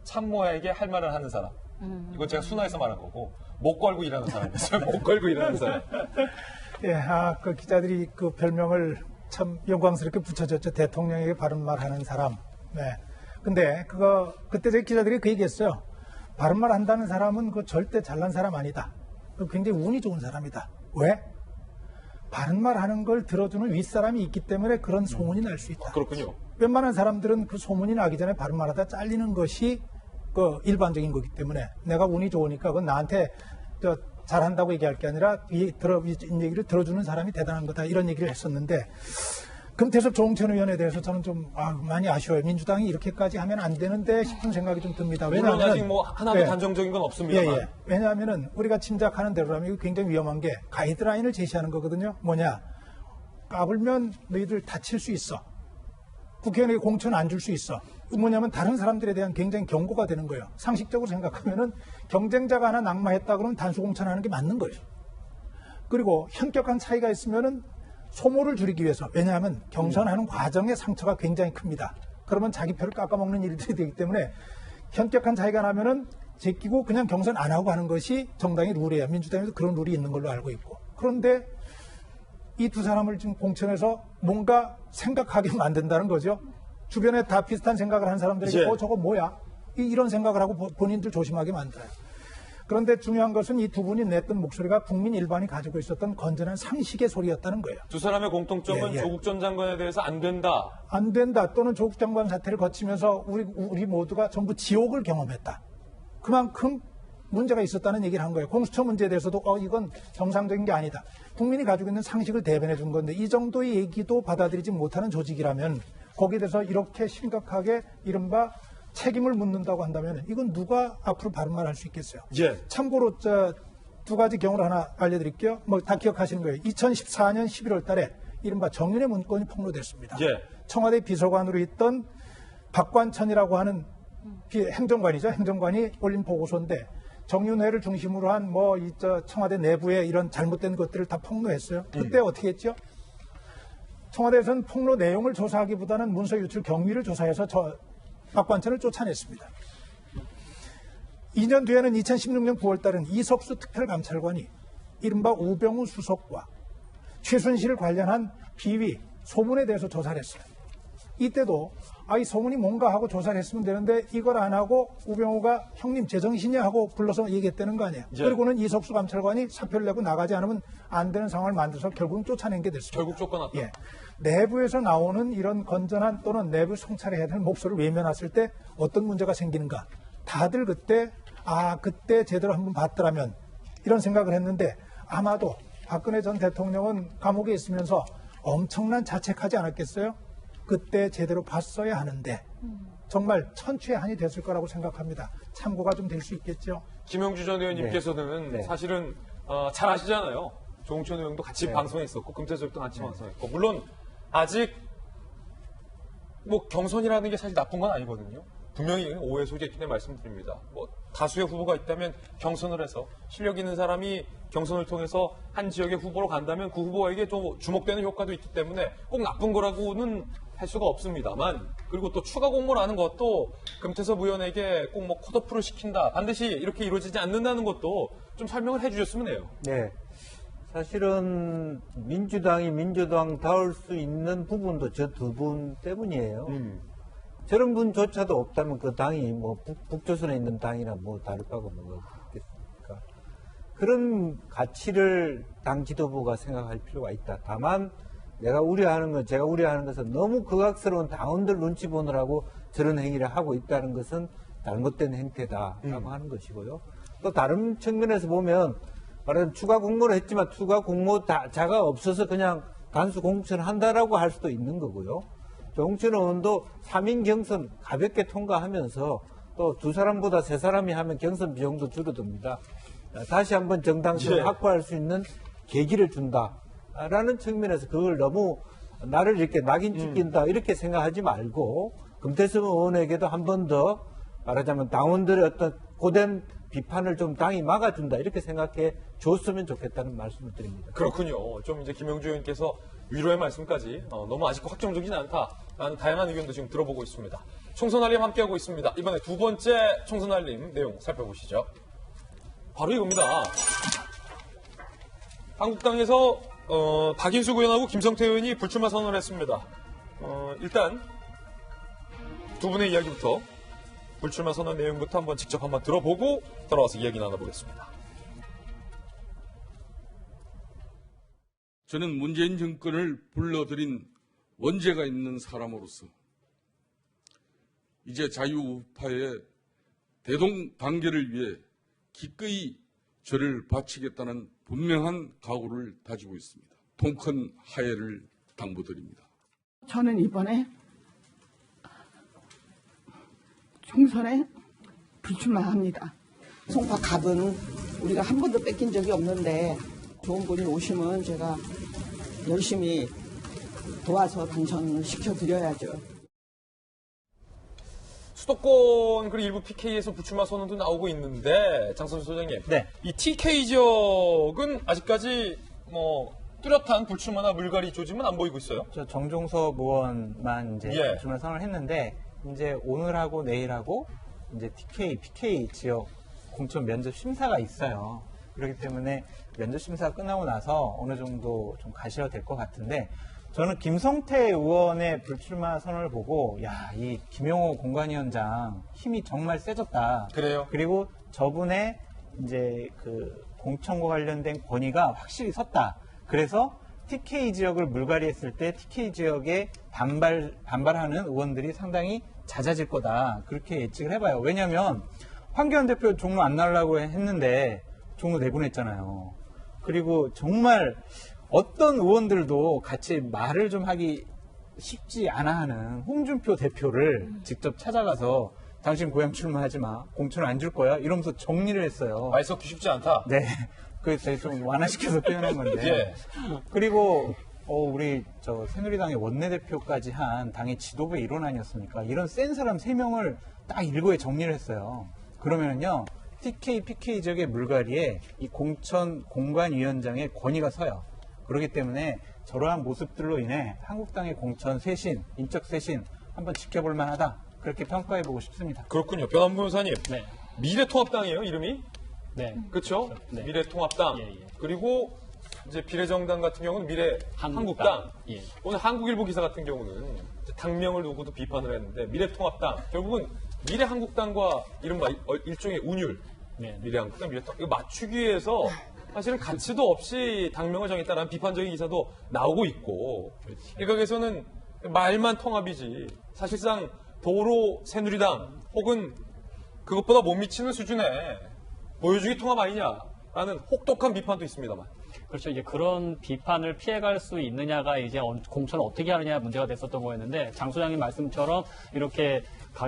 S1: 참모에게 할 말을 하는 사람. 이건 제가 순화해서 말한 거고 목 걸고 일하는 사람이었어요. 목 걸고 일하는 사람.
S4: 그 기자들이 그 별명을 참 영광스럽게 붙여줬죠. 대통령에게 바른 말 하는 사람. 네. 근데 그때 저희 기자들이 그 얘기했어요. 바른 말 한다는 사람은 그 절대 잘난 사람 아니다. 굉장히 운이 좋은 사람이다. 왜? 바른 말 하는 걸 들어주는 윗사람이 있기 때문에 그런 소문이 날 수 있다.
S1: 그렇군요.
S4: 웬만한 사람들은 그 소문이 나기 전에 바른 말 하다 잘리는 것이 그 일반적인 거기 때문에 내가 운이 좋으니까 그건 나한테 잘한다고 얘기할 게 아니라 이 얘기를 들어주는 사람이 대단한 거다. 이런 얘기를 했었는데 금태섭 조홍천 의원에 대해서 저는 좀 많이 아쉬워요. 민주당이 이렇게까지 하면 안 되는데 싶은 생각이 좀 듭니다.
S1: 물론 아직 뭐 하나도 단정적인 건 없습니다만.
S4: 왜냐하면은 우리가 짐작하는 대로라면 이거 굉장히 위험한 게 가이드라인을 제시하는 거거든요. 뭐냐? 까불면 너희들 다칠 수 있어. 국회의원에게 공천 안 줄 수 있어. 뭐냐면 다른 사람들에 대한 굉장히 경고가 되는 거예요. 상식적으로 생각하면은 경쟁자가 하나 낙마했다 그러면 단수 공천하는 게 맞는 거예요. 그리고 현격한 차이가 있으면은 소모를 줄이기 위해서. 왜냐하면 경선하는 과정의 상처가 굉장히 큽니다. 그러면 자기 표를 깎아먹는 일들이 되기 때문에 현격한 차이가 나면은 제끼고 그냥 경선 안 하고 하는 것이 정당의 룰이에요. 민주당에도 그런 룰이 있는 걸로 알고 있고. 그런데 이 두 사람을 지금 공천해서 뭔가 생각하게 만든다는 거죠. 주변에 다 비슷한 생각을 한 사람들에게 저거 뭐야? 이런 생각을 하고 본인들 조심하게 만들어요. 그런데 중요한 것은 이 두 분이 냈던 목소리가 국민 일반이 가지고 있었던 건전한 상식의 소리였다는 거예요.
S1: 두 사람의 공통점은 조국 전 장관에 대해서 안 된다.
S4: 안 된다. 또는 조국 장관 사태를 거치면서 우리 모두가 전부 지옥을 경험했다. 그만큼 문제가 있었다는 얘기를 한 거예요. 공수처 문제에 대해서도 이건 정상적인 게 아니다. 국민이 가지고 있는 상식을 대변해 준 건데 이 정도의 얘기도 받아들이지 못하는 조직이라면 거기에 대해서 이렇게 심각하게 이른바 책임을 묻는다고 한다면 이건 누가 앞으로 바른 말 할 수 있겠어요. 참고로 두 가지 경우를 하나 알려드릴게요. 뭐 다 기억하시는 거예요. 2014년 11월 달에 이른바 정윤의 문건이 폭로됐습니다. 청와대 비서관으로 있던 박관천이라고 하는 행정관이죠. 행정관이 올린 보고서인데 정윤회를 중심으로 한 청와대 내부의 이런 잘못된 것들을 다 폭로했어요. 그때 어떻게 했죠? 청와대에서는 폭로 내용을 조사하기보다는 문서 유출 경위를 조사해서 박관천을 쫓아냈습니다. 2년 뒤에는 2016년 9월 달은 이석수 특별감찰관이 이른바 우병우 수석과 최순실 관련한 비위, 소문에 대해서 조사를 했어요. 이때도 이 소문이 뭔가 하고 조사를 했으면 되는데 이걸 안 하고 우병우가 형님 제정신이야 하고 불러서 얘기했다는 거 아니에요. 그리고는 이석수 감찰관이 사표를 내고 나가지 않으면 안 되는 상황을 만들어서 결국은 쫓아낸 게 됐습니다.
S1: 결국 쫓겨났다.
S4: 내부에서 나오는 이런 건전한 또는 내부 성찰해야 되는 목소리를 외면했을 때 어떤 문제가 생기는가. 다들 그때 그때 제대로 한번 봤더라면 이런 생각을 했는데 아마도 박근혜 전 대통령은 감옥에 있으면서 엄청난 자책하지 않았겠어요? 그때 제대로 봤어야 하는데 정말 천추의 한이 됐을 거라고 생각합니다. 참고가 좀 될 수 있겠죠.
S1: 김영주 전 의원님께서는 사실은 잘 아시잖아요. 조홍천 의원도 같이 방송했었고 금태섭도 같이 방송했고 물론 아직 경선이라는 게 사실 나쁜 건 아니거든요. 분명히 오해 소지가 있기 때문에 말씀드립니다. 다수의 후보가 있다면 경선을 해서 실력 있는 사람이 경선을 통해서 한 지역의 후보로 간다면 그 후보에게 좀 주목되는 효과도 있기 때문에 꼭 나쁜 거라고는 할 수가 없습니다만 그리고 또 추가 공모라는 것도 금태섭 의원에게 꼭 컷오프를 시킨다. 반드시 이렇게 이루어지지 않는다는 것도 좀 설명을 해 주셨으면 해요.
S5: 네. 사실은 민주당이 민주당다울 수 있는 부분도 저 두 분 때문이에요. 저런 분조차도 없다면 그 당이 북조선에 있는 당이나 다를 바가 뭐가 있겠습니까? 그런 가치를 당 지도부가 생각할 필요가 있다. 다만 제가 우려하는 것은 너무 극악스러운 당원들 눈치 보느라고 저런 행위를 하고 있다는 것은 잘못된 행태다라고 하는 것이고요. 또 다른 측면에서 보면 말하자면 추가 공모를 했지만 추가 공모자가 없어서 그냥 단수 공천한다라고 할 수도 있는 거고요. 조홍천 의원도 3인 경선 가볍게 통과하면서 또 2사람보다 3사람이 하면 경선 비용도 줄어듭니다. 다시 한번 정당성을 확보할 수 있는 계기를 준다라는 측면에서 그걸 너무 나를 이렇게 낙인 찍힌다 이렇게 생각하지 말고 금태섭 의원에게도 한 번 더 말하자면 당원들의 어떤 고된 비판을 좀 당이 막아준다 이렇게 생각해 줬으면 좋겠다는 말씀을 드립니다.
S1: 그렇군요. 좀 이제 김영주 의원께서 위로의 말씀까지 너무 아직도 확정적이지 않다라는 다양한 의견도 지금 들어보고 있습니다. 총선 알림 함께하고 있습니다. 이번에 두 번째 총선 알림 내용 살펴보시죠. 바로 이겁니다. 한국당에서 박인숙 의원하고 김성태 의원이 불출마 선언을 했습니다. 일단 두 분의 이야기부터 불출마 선언 내용부터 직접 한번 들어보고 돌아와서 이야기 나눠보겠습니다.
S9: 저는 문재인 정권을 불러들인 원죄가 있는 사람으로서 이제 자유우파의 대동단계를 위해 기꺼이 저를 바치겠다는 분명한 각오를 다지고 있습니다. 통큰 하해를 당부드립니다.
S10: 저는 이번에 총선에 불출마합니다. 송파 갑은 우리가 한 번도 뺏긴 적이 없는데 좋은 분이 오시면 제가 열심히 도와서 당선을 시켜드려야죠.
S1: 수도권 그리고 일부 PK에서 불출마 선언도 나오고 있는데 장선수 소장님,
S7: 네.
S1: 이 TK 지역은 아직까지 뚜렷한 불출마나 물갈이 조짐은 안 보이고 있어요.
S7: 저 정종섭 의원만 이제 불출마 선언을 했는데 이제 오늘하고 내일하고 이제 TK, PK 지역 공천 면접 심사가 있어요. 그렇기 때문에 면접 심사가 끝나고 나서 어느 정도 좀 가셔야 될 것 같은데 저는 김성태 의원의 불출마 선언을 보고 이 김용호 공관위원장 힘이 정말 세졌다.
S1: 그래요?
S7: 그리고 저분의 이제 그 공천과 관련된 권위가 확실히 섰다. 그래서 TK 지역을 물갈이했을 때 TK 지역에 반발하는 의원들이 상당히 잦아질 거다. 그렇게 예측을 해봐요. 왜냐하면 황교안 대표 종로 안 나오려고 했는데 종로 내보냈잖아요. 그리고 정말 어떤 의원들도 같이 말을 좀 하기 쉽지 않아 하는 홍준표 대표를 직접 찾아가서 당신 고향 출마하지 마. 공천을 안 줄 거야. 이러면서 정리를 했어요.
S1: 말 섞기 쉽지 않다.
S7: 네. 그래서 좀 완화시켜서 표현한 건데. 그리고 우리 새누리당의 원내대표까지 한 당의 지도부의 일원 아니었습니까? 이런 센 사람 3명을 딱 일고에 정리를 했어요. 그러면은요. TK, PK 지역의 물갈이에 이 공천 공관위원장의 권위가 서요. 그렇기 때문에 저러한 모습들로 인해 한국당의 공천 쇄신, 인적 쇄신 한번 지켜볼 만하다. 그렇게 평가해보고 싶습니다.
S1: 그렇군요. 변함부 변호사님.
S3: 네.
S1: 미래통합당이에요, 이름이?
S3: 네.
S1: 그렇죠?
S3: 네.
S1: 미래통합당.
S3: 예.
S1: 그리고 이제 비례정당 같은 경우는 미래한국당.
S3: 예.
S1: 오늘 한국일보 기사 같은 경우는 당명을 두고도 비판을 했는데 미래통합당. 결국은 미래한국당과 이른바 일종의 운율.
S3: 네.
S1: 미래한국당, 미래통합당. 이거 맞추기 위해서 사실은 가치도 없이 당명을 정했다는 비판적인 기사도 나오고 있고. 일각에서는 말만 통합이지. 사실상 도로 새누리당 혹은 그것보다 못 미치는 수준의 보여주기 통합 아니냐라는 혹독한 비판도 있습니다만.
S3: 그렇죠. 이제 그런 비판을 피해갈 수 있느냐가 이제 공천을 어떻게 하느냐 문제가 됐었던 거였는데 장 소장님 말씀처럼 이렇게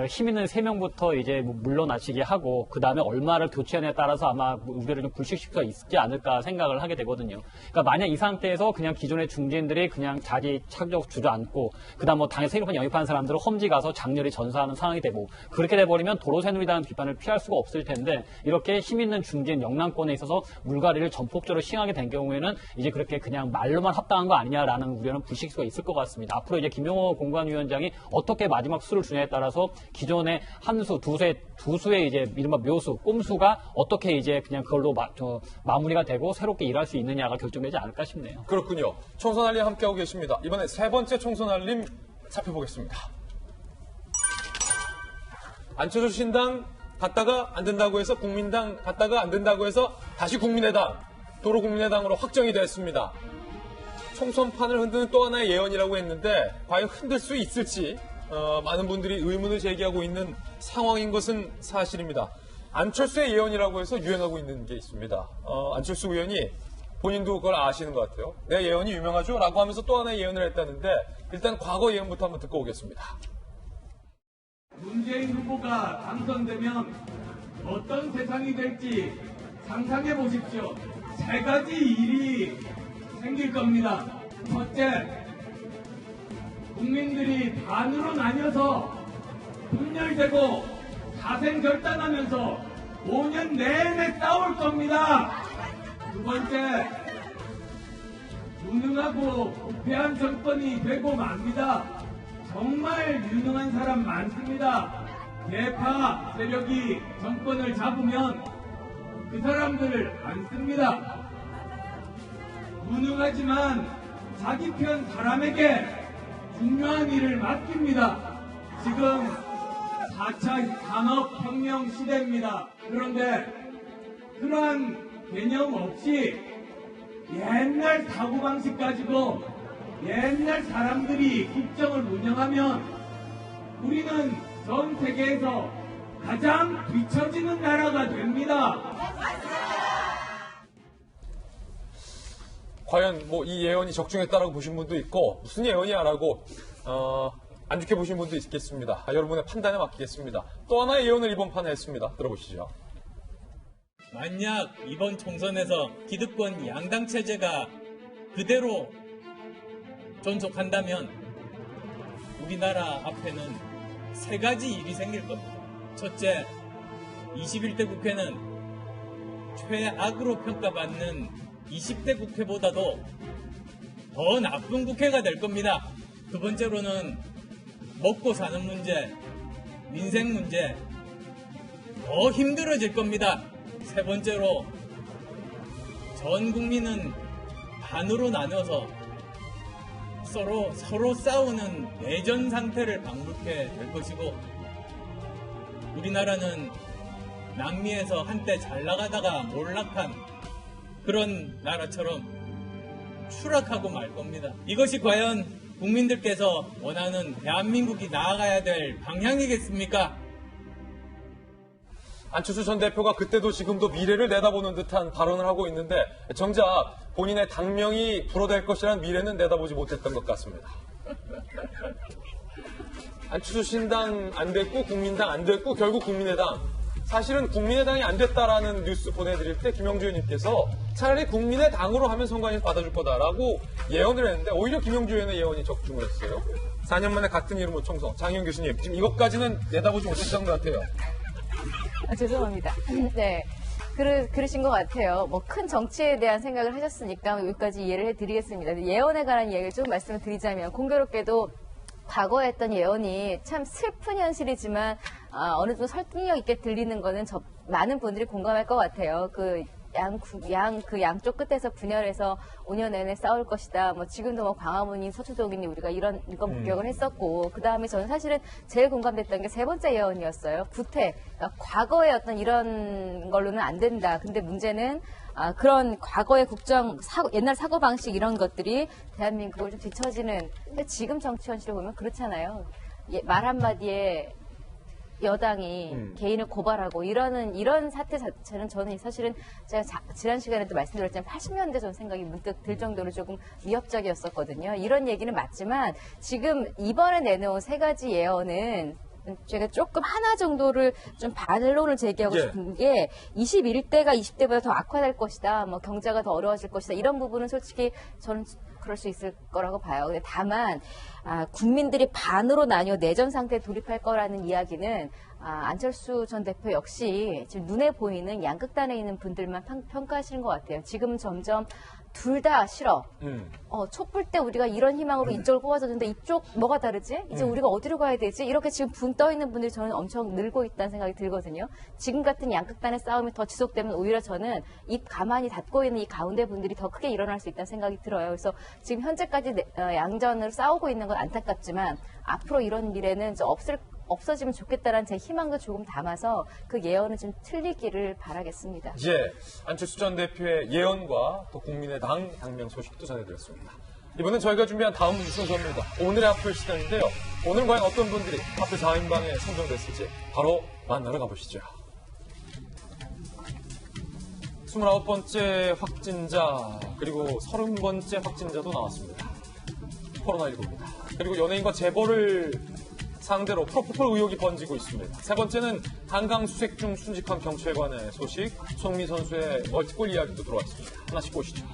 S3: 힘 있는 3명부터 이제 물러나시게 하고 그 다음에 얼마를 교체하느냐에 따라서 아마 우려를 좀 불식시킬 수 있지 않을까 생각을 하게 되거든요. 그러니까 만약 이 상태에서 그냥 기존의 중진들이 그냥 자리 차적 주저앉고 그 다음 당에 새롭게 영입하는 사람들은 험지 가서 장렬히 전사하는 상황이 되고 그렇게 돼버리면 도로 새누리당 비판을 피할 수가 없을 텐데 이렇게 힘 있는 중진 영남권에 있어서 물갈이를 전폭적으로 시행하게 된 경우에는 이제 그렇게 그냥 말로만 합당한 거 아니냐라는 우려는 불식일 수가 있을 것 같습니다. 앞으로 이제 김용호 공관위원장이 어떻게 마지막 수를 주냐에 따라서 기존의 한 수, 두 수의 이제 이른바 묘수, 꼼수가 어떻게 이제 그냥 그걸로 마무리가 되고 새롭게 일할 수 있느냐가 결정되지 않을까 싶네요.
S1: 그렇군요. 총선 알림 함께하고 계십니다. 이번에 3번째 총선 알림 살펴보겠습니다. 안철수 신당 갔다가 안 된다고 해서 국민당 갔다가 안 된다고 해서 다시 국민의당, 도로 국민의당으로 확정이 됐습니다. 총선판을 흔드는 또 하나의 예언이라고 했는데 과연 흔들 수 있을지 많은 분들이 의문을 제기하고 있는 상황인 것은 사실입니다. 안철수의 예언이라고 해서 유행하고 있는 게 있습니다. 안철수 의원이 본인도 그걸 아시는 것 같아요. 내 예언이 유명하죠? 라고 하면서 또 하나의 예언을 했다는데 일단 과거 예언부터 한번 듣고 오겠습니다.
S11: 문재인 후보가 당선되면 어떤 세상이 될지 상상해 보십시오. 세 가지 일이 생길 겁니다. 첫째, 국민들이 반으로 나뉘어서 분열되고 사생결단하면서 5년 내내 싸울 겁니다. 두 번째, 무능하고 부패한 정권이 되고 맙니다. 정말 유능한 사람 많습니다. 개파 세력이 정권을 잡으면 그 사람들을 안 씁니다. 무능하지만 자기 편 사람에게 중요한 일을 맡깁니다. 지금 4차 산업혁명 시대입니다. 그런데 그러한 개념 없이 옛날 사고방식 가지고 옛날 사람들이 국정을 운영하면 우리는 전 세계에서 가장 뒤처지는 나라가 됩니다.
S1: 과연 뭐 이 예언이 적중했다라고 보신 분도 있고 무슨 예언이야라고 안 좋게 보신 분도 있겠습니다. 여러분의 판단에 맡기겠습니다. 또 하나의 예언을 이번 판에 했습니다. 들어보시죠.
S12: 만약 이번 총선에서 기득권 양당 체제가 그대로 존속한다면 우리나라 앞에는 세 가지 일이 생길 겁니다. 첫째, 21대 국회는 최악으로 평가받는 20대 국회보다도 더 나쁜 국회가 될 겁니다. 두 번째로는 먹고 사는 문제, 민생 문제 더 힘들어질 겁니다. 세 번째로 전 국민은 반으로 나눠서 서로 싸우는 내전 상태를 방불케 될 것이고 우리나라는 남미에서 한때 잘 나가다가 몰락한 그런 나라처럼 추락하고 말 겁니다. 이것이 과연 국민들께서 원하는 대한민국이 나아가야 될 방향이겠습니까?
S1: 안철수 전 대표가 그때도 지금도 미래를 내다보는 듯한 발언을 하고 있는데 정작 본인의 당명이 불어댈 것이라는 미래는 내다보지 못했던 것 같습니다. 안철수 신당 안 됐고 국민당 안 됐고 결국 국민의당. 사실은 국민의당이 안 됐다라는 뉴스 보내드릴 때 김영주 의원님께서 차라리 국민의당으로 하면 선관위 받아줄 거다라고 예언을 했는데 오히려 김영주 의원의 예언이 적중을 했어요. 4년 만에 같은 이름으로 총선. 장희영 교수님, 지금 이것까지는 내다보지 못했던 것 같아요.
S6: 죄송합니다. 네. 그러신 것 같아요. 뭐 큰 정치에 대한 생각을 하셨으니까 여기까지 이해를 해드리겠습니다. 예언에 관한 이야기를 좀 말씀을 드리자면 공교롭게도 과거에 했던 예언이 참 슬픈 현실이지만 어느 정도 설득력 있게 들리는 거는 많은 분들이 공감할 것 같아요. 양쪽 끝에서 분열해서 5년 내내 싸울 것이다. 뭐 지금도 뭐 광화문이 서초동이니 우리가 이건 목격을 했었고 그 다음에 저는 사실은 제일 공감됐던 게 세 번째 예언이었어요. 구태. 그러니까 과거의 어떤 이런 걸로는 안 된다. 근데 문제는 그런 과거의 옛날 사고방식 이런 것들이 대한민국을 좀 뒤처지는. 근데 지금 정치 현실을 보면 그렇잖아요. 말 한마디에 여당이 개인을 고발하고 이런 사태 자체는 저는 사실은 제가 지난 시간에도 말씀드렸지만 80년대 전 생각이 문득 들 정도로 조금 위협적이었었거든요. 이런 얘기는 맞지만 지금 이번에 내놓은 세 가지 예언은 제가 조금 하나 정도를 좀 반론을 제기하고 싶은 게 21대가 20대보다 더 악화될 것이다. 뭐 경제가 더 어려워질 것이다. 이런 부분은 솔직히 저는 그럴 수 있을 거라고 봐요. 근데 다만 국민들이 반으로 나뉘어 내전 상태에 돌입할 거라는 이야기는 안철수 전 대표 역시 지금 눈에 보이는 양극단에 있는 분들만 평가하시는 것 같아요. 지금 점점 둘 다 싫어. 촛불 때 우리가 이런 희망으로 이쪽을 뽑아줬는데 이쪽 뭐가 다르지? 이제 우리가 어디로 가야 되지? 이렇게 지금 붕 떠 있는 분들이 저는 엄청 늘고 있다는 생각이 들거든요. 지금 같은 양극단의 싸움이 더 지속되면 오히려 저는 입 가만히 닫고 있는 이 가운데 분들이 더 크게 일어날 수 있다는 생각이 들어요. 그래서 지금 현재까지 양전으로 싸우고 있는 건 안타깝지만 앞으로 이런 미래는 없어지면 좋겠다라는 제 희망도 조금 담아서 그 예언은 좀 틀리기를 바라겠습니다.
S1: 안철수 전 대표의 예언과 또 국민의당 당명 소식도 전해드렸습니다. 이번엔 저희가 준비한 다음 순서입니다. 오늘의 하플 시간인데요. 오늘 과연 어떤 분들이 하플 4인방에 선정됐을지 바로 만나러 가보시죠. 29번째 확진자 그리고 30번째 확진자도 나왔습니다. 코로나19입니다. 그리고 연예인과 재벌을 상대로 프로포폴 의혹이 번지고 있습니다. 세 번째는 한강 수색 중 순직한 경찰관의 소식, 손흥민 선수의 멀티골 이야기도 들어왔습니다. 하나씩 보시죠.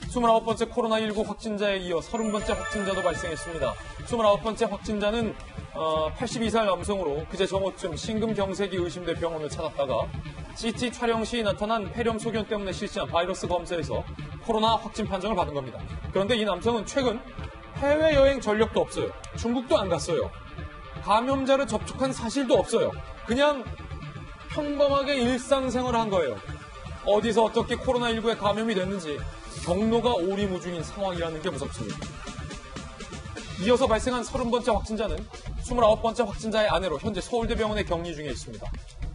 S1: 29번째 코로나19 확진자에 이어 30번째 확진자도 발생했습니다. 29번째 확진자는 82살 남성으로 그제 정오쯤 심근경색이 의심돼 병원을 찾았다가 CT 촬영 시 나타난 폐렴 소견 때문에 실시한 바이러스 검사에서 코로나 확진 판정을 받은 겁니다. 그런데 이 남성은 최근 해외여행 전력도 없어요. 중국도 안 갔어요. 감염자를 접촉한 사실도 없어요. 그냥 평범하게 일상생활을 한 거예요. 어디서 어떻게 코로나19에 감염이 됐는지 경로가 오리무중인 상황이라는 게 무섭습니다. 이어서 발생한 30번째 확진자는 29번째 확진자의 아내로 현재 서울대병원에 격리 중에 있습니다.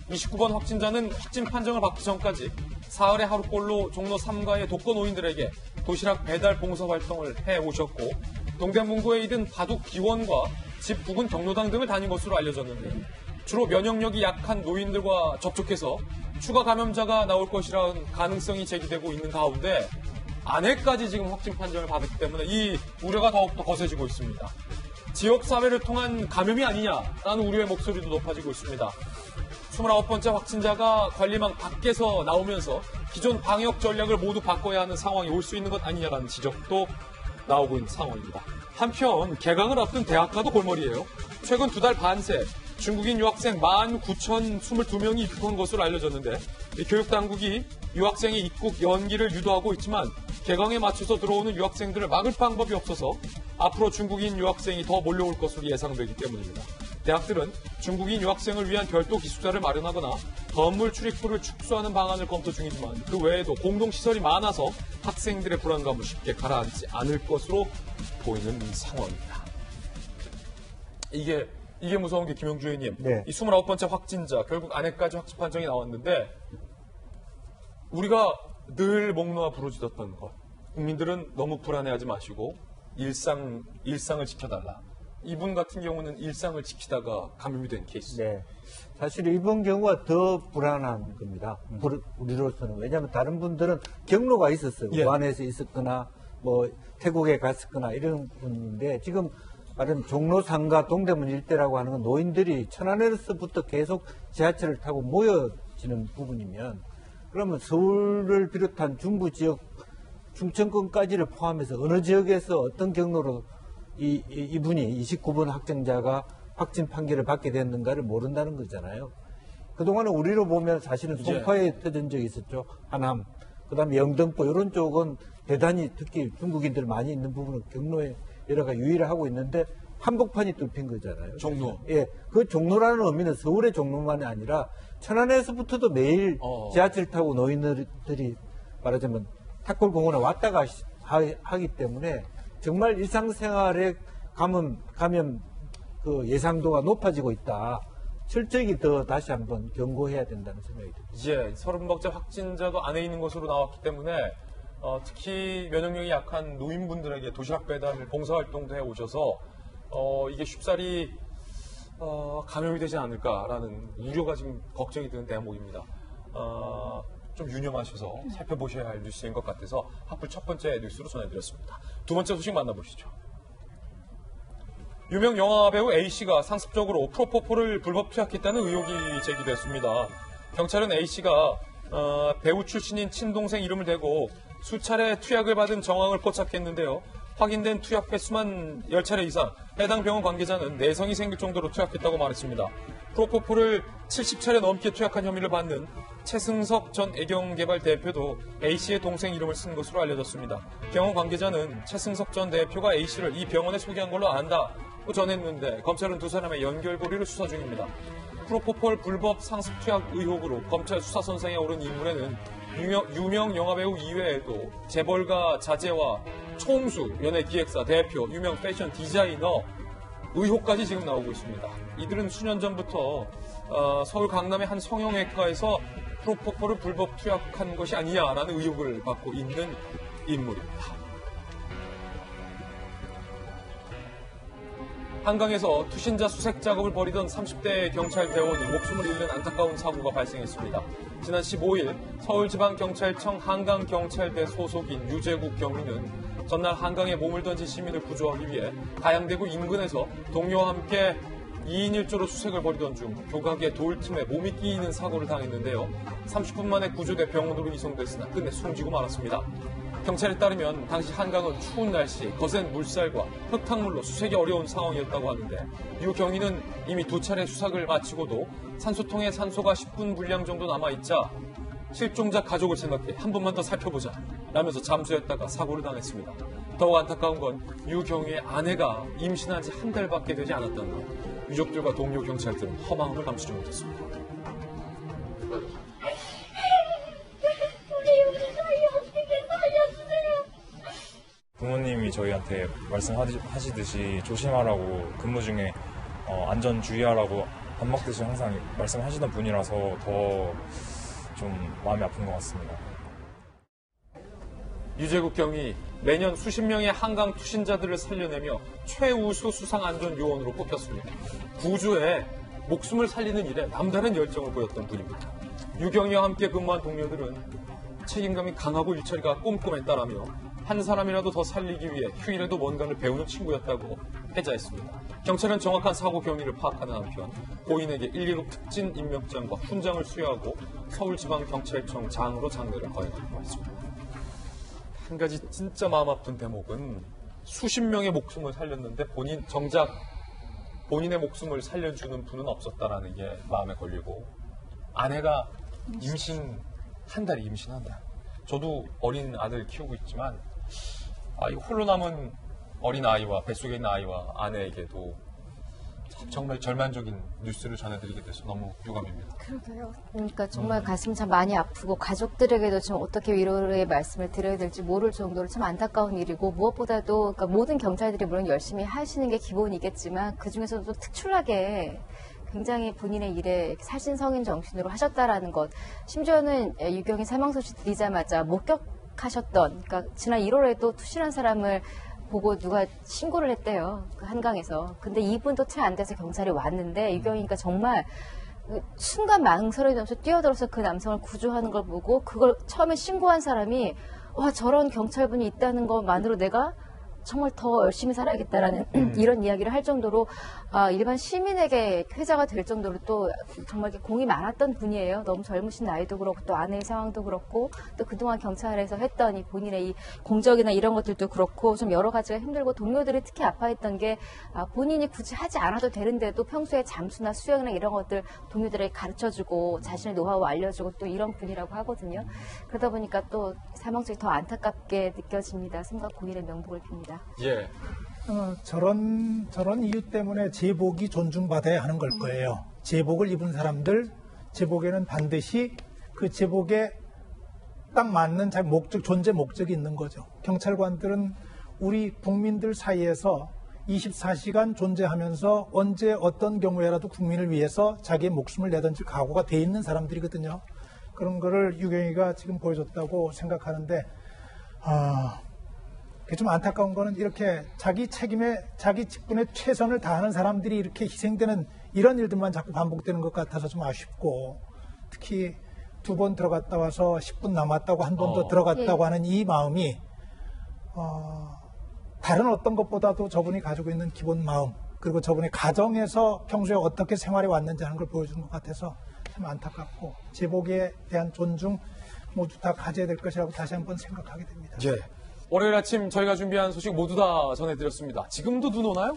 S1: 29번 확진자는 확진 판정을 받기 전까지 사흘에 하루꼴로 종로 3가의 독거노인들에게 도시락 배달 봉사 활동을 해오셨고 동대문구에 있는 바둑 기원과 집 부근 경로당 등을 다닌 것으로 알려졌는데 주로 면역력이 약한 노인들과 접촉해서 추가 감염자가 나올 것이라는 가능성이 제기되고 있는 가운데 아내까지 지금 확진 판정을 받았기 때문에 이 우려가 더욱더 거세지고 있습니다. 지역사회를 통한 감염이 아니냐라는 우려의 목소리도 높아지고 있습니다. 29번째 확진자가 관리망 밖에서 나오면서 기존 방역 전략을 모두 바꿔야 하는 상황이 올 수 있는 것 아니냐라는 지적도 나오고 있는 상황입니다. 한편 개강을 앞둔 대학가도 골머리예요. 최근 2달 반 새 중국인 유학생 19,022명이 입국한 것으로 알려졌는데 교육당국이 유학생의 입국 연기를 유도하고 있지만 개강에 맞춰서 들어오는 유학생들을 막을 방법이 없어서 앞으로 중국인 유학생이 더 몰려올 것으로 예상되기 때문입니다. 대학들은 중국인 유학생을 위한 별도 기숙사를 마련하거나 건물 출입구를 축소하는 방안을 검토 중이지만 그 외에도 공동시설이 많아서 학생들의 불안감을 쉽게 가라앉지 않을 것으로 보이는 상황입니다. 이게 무서운 게 김영주 의원님.
S5: 네.
S1: 이 29번째 확진자, 결국 아내까지 확진 판정이 나왔는데 우리가 늘 목 놓아 부르짖었던 것. 국민들은 너무 불안해하지 마시고 일상을 지켜달라. 이분 같은 경우는 일상을 지키다가 감염이 된 케이스.
S5: 네. 사실 이번 경우가 더 불안한 겁니다. 우리로서는. 왜냐하면 다른 분들은 경로가 있었어요.
S1: 예.
S5: 우한에서 있었거나 뭐 태국에 갔었거나 이런 분인데 지금 말은 종로 3가 동대문 일대라고 하는 건 노인들이 천안에서부터 계속 지하철을 타고 모여지는 부분이면 그러면 서울을 비롯한 중부 지역 충청권까지를 포함해서 어느 지역에서 어떤 경로로 이분이 29번 확진자가 확진 판결을 받게 됐는가를 모른다는 거잖아요. 그동안은 우리로 보면 사실은 송파에 터진 적이 있었죠. 하남, 그다음에 영등포 이런 쪽은 대단히 특히 중국인들 많이 있는 부분은 경로에 여러 가지 유의를 하고 있는데 한복판이 뚫힌 거잖아요.
S1: 종로.
S5: 예, 그 종로라는 의미는 서울의 종로만이 아니라 천안에서부터도 매일 지하철 타고 노인들이 말하자면 탁골공원에 왔다가 하기 때문에 정말 일상생활에 감염 그 예상도가 높아지고 있다. 철저히 더 다시 한번 경고해야 된다는 생각이 듭니다.
S1: 예, 30번째 확진자도 안에 있는 것으로 나왔기 때문에 특히 면역력이 약한 노인분들에게 도시락 배달 봉사활동도 해오셔서 이게 쉽사리 감염이 되지 않을까라는 우려가 지금 걱정이 드는 대목입니다. 좀 유념하셔서 살펴보셔야 할 뉴스인 것 같아서 하플 첫 번째 뉴스로 전해드렸습니다. 두 번째 소식 만나보시죠. 유명 영화배우 A씨가 상습적으로 프로포폴을 불법 투약했다는 의혹이 제기됐습니다. 경찰은 A씨가 배우 출신인 친동생 이름을 대고 수차례 투약을 받은 정황을 포착했는데요. 확인된 투약 횟수만 10차례 이상, 해당 병원 관계자는 내성이 생길 정도로 투약했다고 말했습니다. 프로포폴을 70차례 넘게 투약한 혐의를 받는 최승석 전 애경개발 대표도 A씨의 동생 이름을 쓴 것으로 알려졌습니다. 병원 관계자는 최승석 전 대표가 A씨를 이 병원에 소개한 걸로 안다고 전했는데 검찰은 두 사람의 연결고리를 수사 중입니다. 프로포폴 불법 상습 투약 의혹으로 검찰 수사선상에 오른 인물에는 유명 영화배우 이외에도 재벌가 자제와 총수, 연예기획사 대표, 유명 패션 디자이너 의혹까지 지금 나오고 있습니다. 이들은 수년 전부터 서울 강남의 한 성형외과에서 프로포폴을 불법 투약한 것이 아니냐라는 의혹을 받고 있는 인물입니다. 한강에서 투신자 수색 작업을 벌이던 30대 경찰 대원이 목숨을 잃는 안타까운 사고가 발생했습니다. 지난 15일 서울지방경찰청 한강경찰대 소속인 유재국 경위는 전날 한강에 몸을 던진 시민을 구조하기 위해 가양대구 인근에서 동료와 함께 2인 1조로 수색을 벌이던 중 교각에 돌틈에 몸이 끼이는 사고를 당했는데요. 30분 만에 구조돼 병원으로 이송됐으나 끝내 숨지고 말았습니다. 경찰에 따르면 당시 한강은 추운 날씨, 거센 물살과 흙탕물로 수색이 어려운 상황이었다고 하는데 유 경위는 이미 2차례 수색을 마치고도 산소통에 산소가 10분 분량 정도 남아있자 실종자 가족을 생각해 한 번만 더 살펴보자 라면서 잠수했다가 사고를 당했습니다. 더욱 안타까운 건 유 경위의 아내가 임신한 지 한 달밖에 되지 않았다는 것. 유족들과 동료 경찰들은 허망함을 감추지 못했습니다.
S13: 부모님이 저희한테 말씀하시듯이 조심하라고 근무 중에 안전 주의하라고 밥 먹듯이 항상 말씀하시던 분이라서 더 좀 마음이 아픈 것 같습니다.
S1: 유재국 경위 매년 수십 명의 한강 투신자들을 살려내며 최우수 수상안전요원으로 뽑혔습니다. 구조에 목숨을 살리는 일에 남다른 열정을 보였던 분입니다. 유경위와 함께 근무한 동료들은 책임감이 강하고 일처리가 꼼꼼했다라며 한 사람이라도 더 살리기 위해 휴일에도 뭔가를 배우는 친구였다고 해자했습니다. 경찰은 정확한 사고 경위를 파악하는 한편 고인에게 116 특진 임명장과 훈장을 수여하고 서울지방경찰청 장으로 장례를 거행하기로 했습니다. 한 가지 진짜 마음 아픈 대목은 수십 명의 목숨을 살렸는데 정작 본인의 목숨을 살려주는 분은 없었다라는 게 마음에 걸리고 아내가 한 달이 임신한다. 저도 어린 아들 키우고 있지만 이 홀로 남은 어린 아이와 뱃속에 있는 아이와 아내에게도 정말 절망적인 뉴스를 전해드리게 돼서 너무 유감입니다.
S6: 그러게요. 그러니까 정말 가슴 참 많이 아프고 가족들에게도 좀 어떻게 위로의 말씀을 드려야 될지 모를 정도로 참 안타까운 일이고 무엇보다도 그러니까 모든 경찰들이 물론 열심히 하시는 게 기본이겠지만 그중에서도 특출나게 굉장히 본인의 일에 살신성인 정신으로 하셨다라는 것. 심지어는 유경이 사망 소식 들리자마자 목격하셨던 그러니까 지난 1월에도 투신한 사람을 보고 누가 신고를 했대요. 그 한강에서. 근데 2분도 채 안 돼서 경찰이 왔는데 유경이가 정말 순간 망설이면서 뛰어들어서 그 남성을 구조하는 걸 보고 그걸 처음에 신고한 사람이 와 저런 경찰분이 있다는 것만으로 내가 정말 더 열심히 살아야겠다라는 이런 이야기를 할 정도로 일반 시민에게 회자가 될 정도로 또 정말 공이 많았던 분이에요. 너무 젊으신 나이도 그렇고 또 아내의 상황도 그렇고 또 그동안 경찰에서 했던 이 본인의 이 공적이나 이런 것들도 그렇고 좀 여러 가지가 힘들고 동료들이 특히 아파했던 게 본인이 굳이 하지 않아도 되는데도 평소에 잠수나 수영이나 이런 것들 동료들에게 가르쳐주고 자신의 노하우 알려주고 또 이런 분이라고 하거든요. 그러다 보니까 또 사망적이 더 안타깝게 느껴집니다. 생각 고인의 명복을 빕니다.
S1: 예.
S4: 저런 이유 때문에 제복이 존중받아야 하는 걸 거예요. 제복을 입은 사람들, 제복에는 반드시 그 제복에 딱 맞는 존재 목적이 있는 거죠. 경찰관들은 우리 국민들 사이에서 24시간 존재하면서 언제 어떤 경우에라도 국민을 위해서 자기의 목숨을 내던질 각오가 돼 있는 사람들이거든요. 그런 거를 유경이가 지금 보여줬다고 생각하는데, 좀 안타까운 거는 이렇게 자기 책임에 자기 직분에 최선을 다하는 사람들이 이렇게 희생되는 이런 일들만 자꾸 반복되는 것 같아서 좀 아쉽고, 특히 2번 들어갔다 와서 10분 남았다고 한 번 더 들어갔다고 하는 이 마음이 다른 어떤 것보다도 저분이 가지고 있는 기본 마음, 그리고 저분의 가정에서 평소에 어떻게 생활해 왔는지 하는 걸 보여주는 것 같아서 참 안타깝고, 제복에 대한 존중 모두 다 가져야 될 것이라고 다시 한번 생각하게 됩니다.
S1: 예. 월요일 아침 저희가 준비한 소식 모두 다 전해드렸습니다. 지금도 눈 오나요?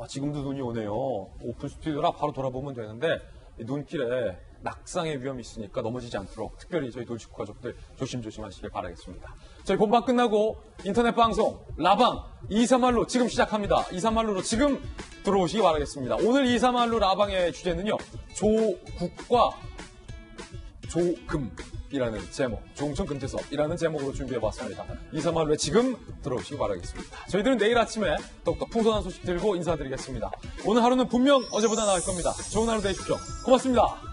S1: 지금도 눈이 오네요. 오픈 스튜디오라 바로 돌아보면 되는데 눈길에 낙상의 위험이 있으니까 넘어지지 않도록 특별히 저희 돌직구 가족들 조심조심 하시길 바라겠습니다. 저희 본방 끝나고 인터넷 방송 라방 231로 지금 시작합니다. 231로로 지금 들어오시기 바라겠습니다. 오늘 231로 라방의 주제는요. 조국과 조금이라는 제목, 조응천 금태섭이라는 제목으로 준비해봤습니다. 231로에 지금 들어오시기 바라겠습니다. 저희들은 내일 아침에 더욱더 풍성한 소식 들고 인사드리겠습니다. 오늘 하루는 분명 어제보다 나을 겁니다. 좋은 하루 되십시오. 고맙습니다.